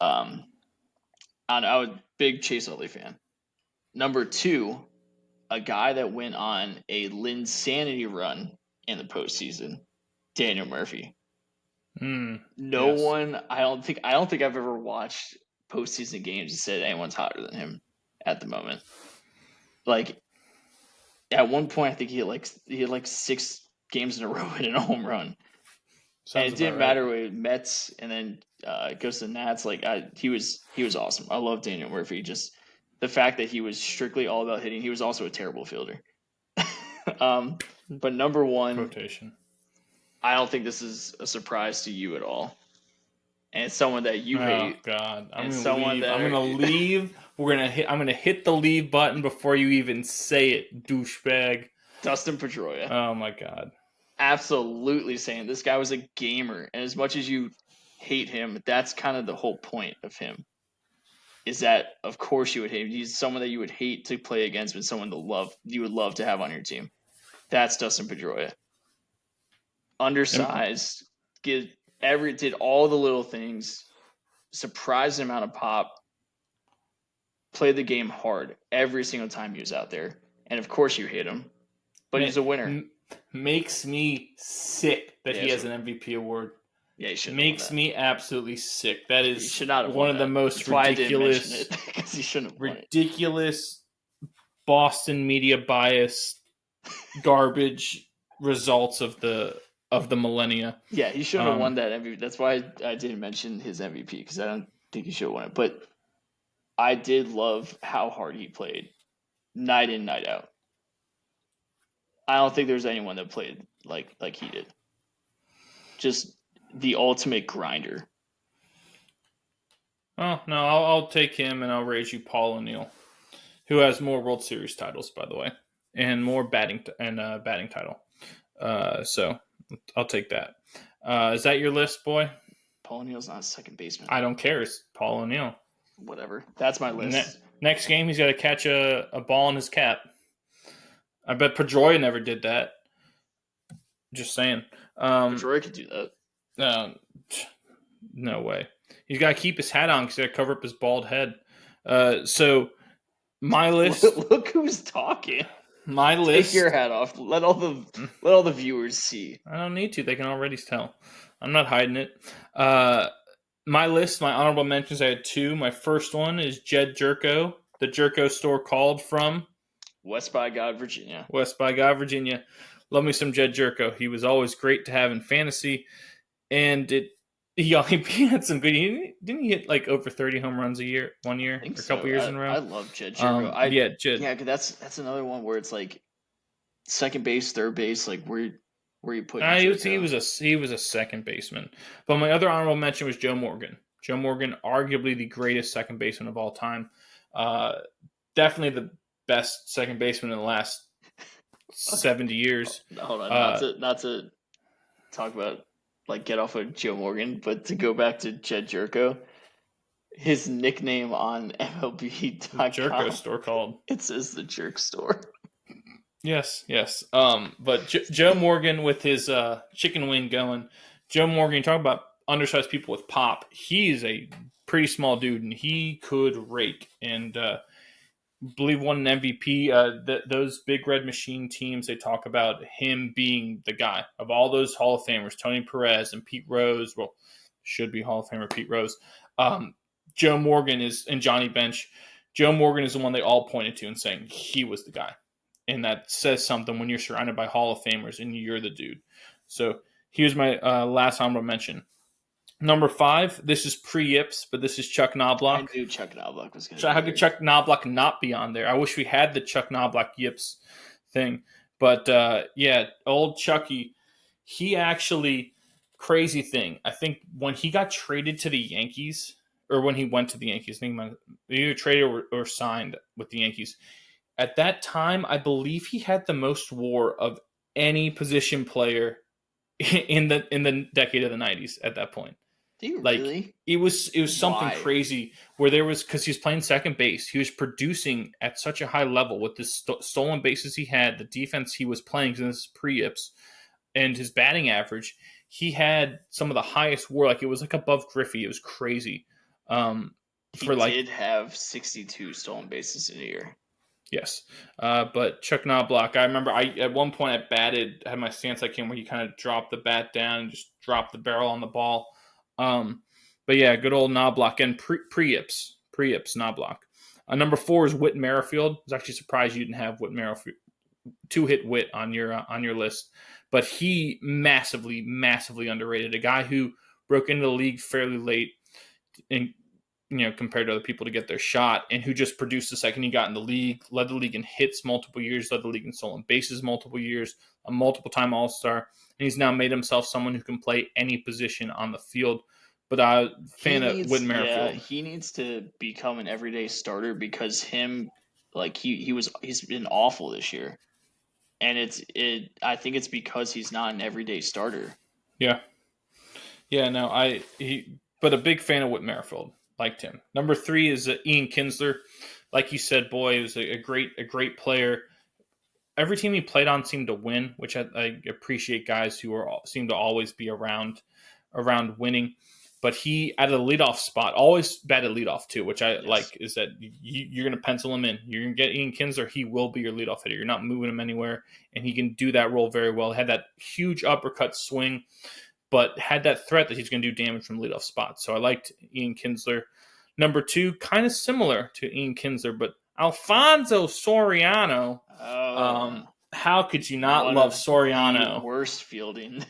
I was a big Chase Utley fan. Number 2, a guy that went on a Linsanity run in the postseason, Daniel Murphy. I don't think I've ever watched postseason games and said anyone's hotter than him at the moment. Like at one point, I think he had like 6 games in a row in a home run. And it didn't matter with Mets and then goes to the Nats. He was awesome. I love Daniel Murphy. Just the fact that he was strictly all about hitting. He was also a terrible fielder. But number 1, rotation. I don't think this is a surprise to you at all. And it's someone that you hate. Oh God, I'm gonna leave. I'm gonna hit the leave button before you even say it, douchebag. Dustin Pedroia. Oh my God. Absolutely saying this guy was a gamer, and as much as you hate him, that's kind of the whole point of him. Is that of course you would hate him. He's someone that you would hate to play against, but someone you would love to have on your team. That's Dustin Pedroia. Undersized, did all the little things, surprising amount of pop, played the game hard every single time he was out there. And of course you hate him, but he's a winner. Makes me sick that he has an MVP award. Yeah, he should. Makes me absolutely sick. That is should not have one of the most ridiculous, because he shouldn't have ridiculous Boston media bias garbage results of the millennia. Yeah, he shouldn't have won that MVP. That's why I didn't mention his MVP, because I don't think he should have won it. But I did love how hard he played, night in, night out. I don't think there's anyone that played like he did. Just the ultimate grinder. Oh no, I'll take him, and I'll raise you Paul O'Neill, who has more World Series titles, by the way, and more batting title. So I'll take that. Is that your list, boy? Paul O'Neill's not a second baseman. I don't care. It's Paul O'Neill. Whatever. That's my list. Next game, he's got to catch a ball in his cap. I bet Pedroia never did that. Just saying. Pedroia could do that. No way. He's got to keep his hat on because he's got to cover up his bald head. So my list. Look who's talking. My list. Take your hat off. Let all the viewers see. I don't need to. They can already tell. I'm not hiding it. My list, my honorable mentions, I had 2. My first one is Jed Jerko, the Jerko store called from West by God, Virginia. West by God, Virginia. Love me some Jed Jerko. He was always great to have in fantasy, and he had some good. Didn't he hit like over 30 home runs one year, or a couple years in a row? I love Jed Jerko. Jed. Yeah, because that's another one where it's like second base, third base, like where you put. He was a second baseman. But my other honorable mention was Joe Morgan. Joe Morgan, arguably the greatest second baseman of all time. Definitely the best second baseman in the last 70 years. Hold on, not to talk about like get off of Joe Morgan, but to go back to Jed Jerko, his nickname on MLB.com, Jerko store called. It says the Jerk Store. Yes. But Joe Morgan with his chicken wing going. Joe Morgan, talk about undersized people with pop. He is a pretty small dude, and he could rake. And believe won an MVP. Those Big Red Machine teams, they talk about him being the guy of all those Hall of Famers, Tony Perez and Pete Rose. Well, should be Hall of Famer Pete Rose. Joe Morgan and Johnny Bench. Joe Morgan is the one they all pointed to and saying he was the guy. And that says something when you're surrounded by Hall of Famers and you're the dude. So here's my last honorable mention. Number 5, this is pre-Yips, but this is Chuck Knobloch. I knew Chuck Knobloch was going to be How could Chuck Knobloch not be on there? I wish we had the Chuck Knobloch Yips thing. But, old Chucky, he actually, crazy thing, I think when he got traded to the Yankees, or when he went to the Yankees, I think either traded or signed with the Yankees, at that time, I believe he had the most WAR of any position player in the decade of the 90s at that point. Do you really? It was something crazy where there was, because he was playing second base, he was producing at such a high level with the stolen bases he had, the defense he was playing, because this is pre-Yips, and his batting average. He had some of the highest WAR, it was above Griffey. It was crazy. He did have 62 stolen bases in a year. Yes. But Chuck Knobloch, I remember at one point I had my stance I came where he kind of dropped the bat down and just dropped the barrel on the ball. But yeah, good old Knobloch and pre-Yips Knobloch. Number 4 is Whit Merrifield. I was actually surprised you didn't have Whit Merrifield, 2-hit Whit on your list, but he massively underrated. A guy who broke into the league fairly late, and compared to other people to get their shot, and who just produced the second he got in the league, led the league in hits multiple years, led the league in stolen bases multiple years, a multiple-time All-Star, and he's now made himself someone who can play any position on the field. But I'm a fan of Whit Merrifield. Yeah, he needs to become an everyday starter because he's been awful this year, and I think it's because he's not an everyday starter. Yeah, no, but a big fan of Whit Merrifield. Liked him. Number 3 is Ian Kinsler. Like you said, boy, he was a great player. Every team he played on seemed to win, which I appreciate guys who seem to always be around winning. But he, at the leadoff spot, always batted leadoff too, which I like, is that you're going to pencil him in. You're going to get Ian Kinsler. He will be your leadoff hitter. You're not moving him anywhere, and he can do that role very well. Had that huge uppercut swing, but had that threat that he's going to do damage from leadoff spots. So I liked Ian Kinsler. Number 2, kind of similar to Ian Kinsler, but Alfonso Soriano. How could you not love Soriano? Worst fielding.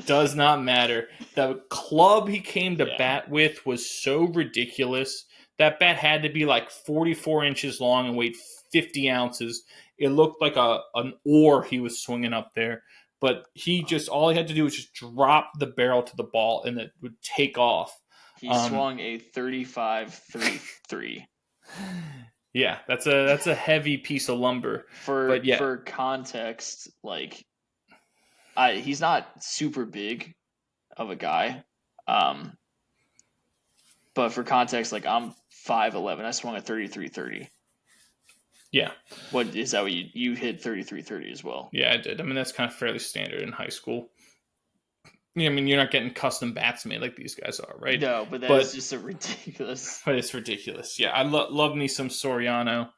Does not matter. The club he came to bat with was so ridiculous. That bat had to be 44 inches long and weighed 50 ounces. It looked like an oar he was swinging up there. But all he had to do was just drop the barrel to the ball and it would take off. He swung a 35-33. Yeah, that's a heavy piece of lumber. For context, he's not super big of a guy. But for context, I'm 5'11". I swung a 33-30. Yeah. What is that? What you hit 33-30 as well? Yeah, I did. I mean, that's kind of fairly standard in high school. I mean, you're not getting custom bats made like these guys are, right? No, but is just a ridiculous. But it's ridiculous. Yeah, I love me some Soriano.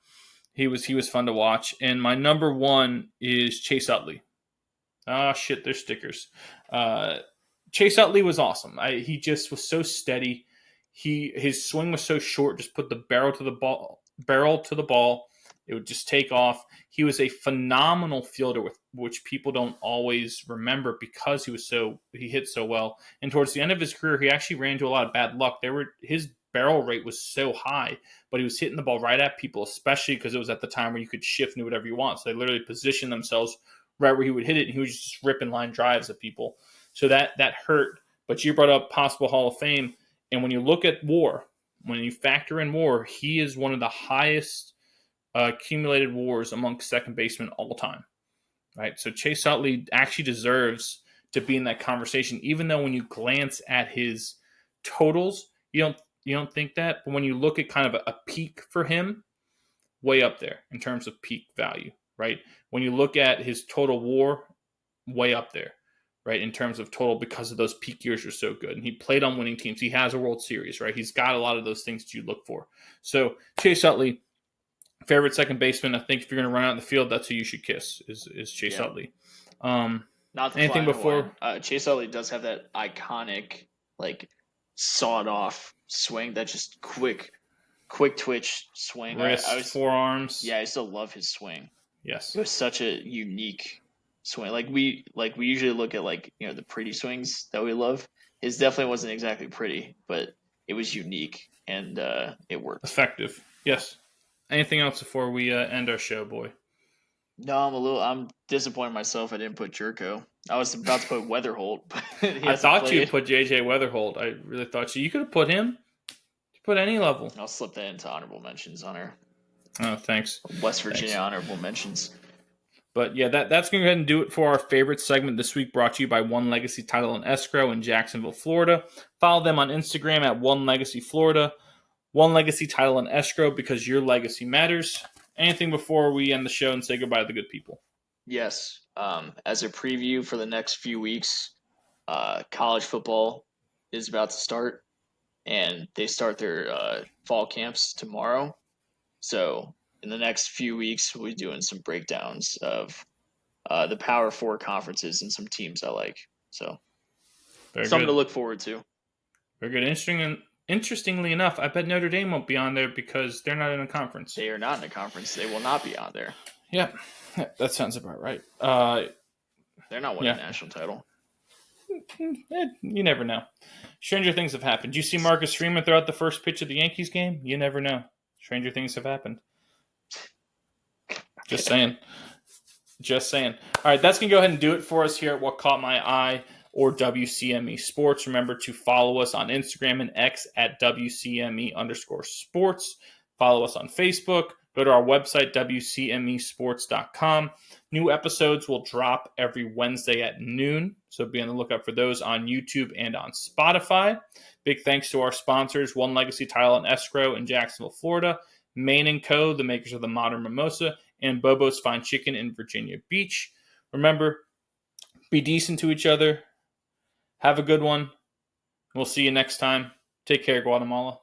He was fun to watch. And my number 1 is Chase Utley. Ah, shit, they're stickers. Chase Utley was awesome. He just was so steady. His swing was so short. Just put the barrel to the ball. It would just take off. He was a phenomenal fielder, which people don't always remember because he hit so well. And towards the end of his career, he actually ran into a lot of bad luck. His barrel rate was so high, but he was hitting the ball right at people, especially because it was at the time where you could shift and do whatever you want. So they literally positioned themselves right where he would hit it, and he was just ripping line drives at people. So that hurt. But you brought up possible Hall of Fame, and when you look at WAR, when you factor in WAR, he is one of the highest accumulated WARs amongst second basemen all time, right? So Chase Utley actually deserves to be in that conversation, even though when you glance at his totals, you don't think that, but when you look at kind of a peak for him, way up there in terms of peak value, right? When you look at his total WAR, way up there. right, in terms of total because of those peak years are so good. And he played on winning teams. He has a World Series, right? He's got a lot of those things that you look for. So Chase Utley, favorite second baseman. I think if you're going to run out in the field, that's who you should kiss is Chase Utley. Not the anything before Chase Utley does have that iconic, like, sawed off swing, that just quick twitch swing. Wrist, forearms. Yeah, I still love his swing. Yes, it was such a unique swing. Like we usually look at, like, the pretty swings that we love. His definitely wasn't exactly pretty, but it was unique and it worked. Effective. Yes. Anything else before we end our show, boy? No, I'm disappointed in myself. I didn't put Jerko. I was about to put Weatherholt, but I thought you put JJ Weatherholt. I really thought you could have put him. You put any level. I'll slip that into honorable mentions on our thanks. West Virginia honorable mentions. But yeah, that's going to go ahead and do it for our favorite segment this week, brought to you by One Legacy Title and Escrow in Jacksonville, Florida. Follow them on Instagram at One Legacy Florida. One Legacy Title and Escrow, because your legacy matters. Anything before we end the show and say goodbye to the good people? Yes. As a preview for the next few weeks, college football is about to start, and they start their fall camps tomorrow. So in the next few weeks, we'll be doing some breakdowns of the Power 4 conferences and some teams I like. So something to look forward to. Very good. Interestingly enough, I bet Notre Dame won't be on there because they're not in a conference. They are not in a conference. They will not be on there. Yeah, that sounds about right. They're not winning a national title. You never know. Stranger things have happened. Did you see Marcus Freeman throw out the first pitch of the Yankees game? You never know. Stranger things have happened. Just saying. All right, that's going to go ahead and do it for us here at What Caught My Eye, or WCME Sports. Remember to follow us on Instagram and X at WCME_sports. Follow us on Facebook. Go to our website, WCMEsports.com. New episodes will drop every Wednesday at noon, so be on the lookout for those on YouTube and on Spotify. Big thanks to our sponsors, One Legacy Title and Escrow in Jacksonville, Florida, Main & Co., the makers of the modern mimosa, and Bobo's Fine Chicken in Virginia Beach. Remember, be decent to each other. Have a good one. We'll see you next time. Take care, Guatemala.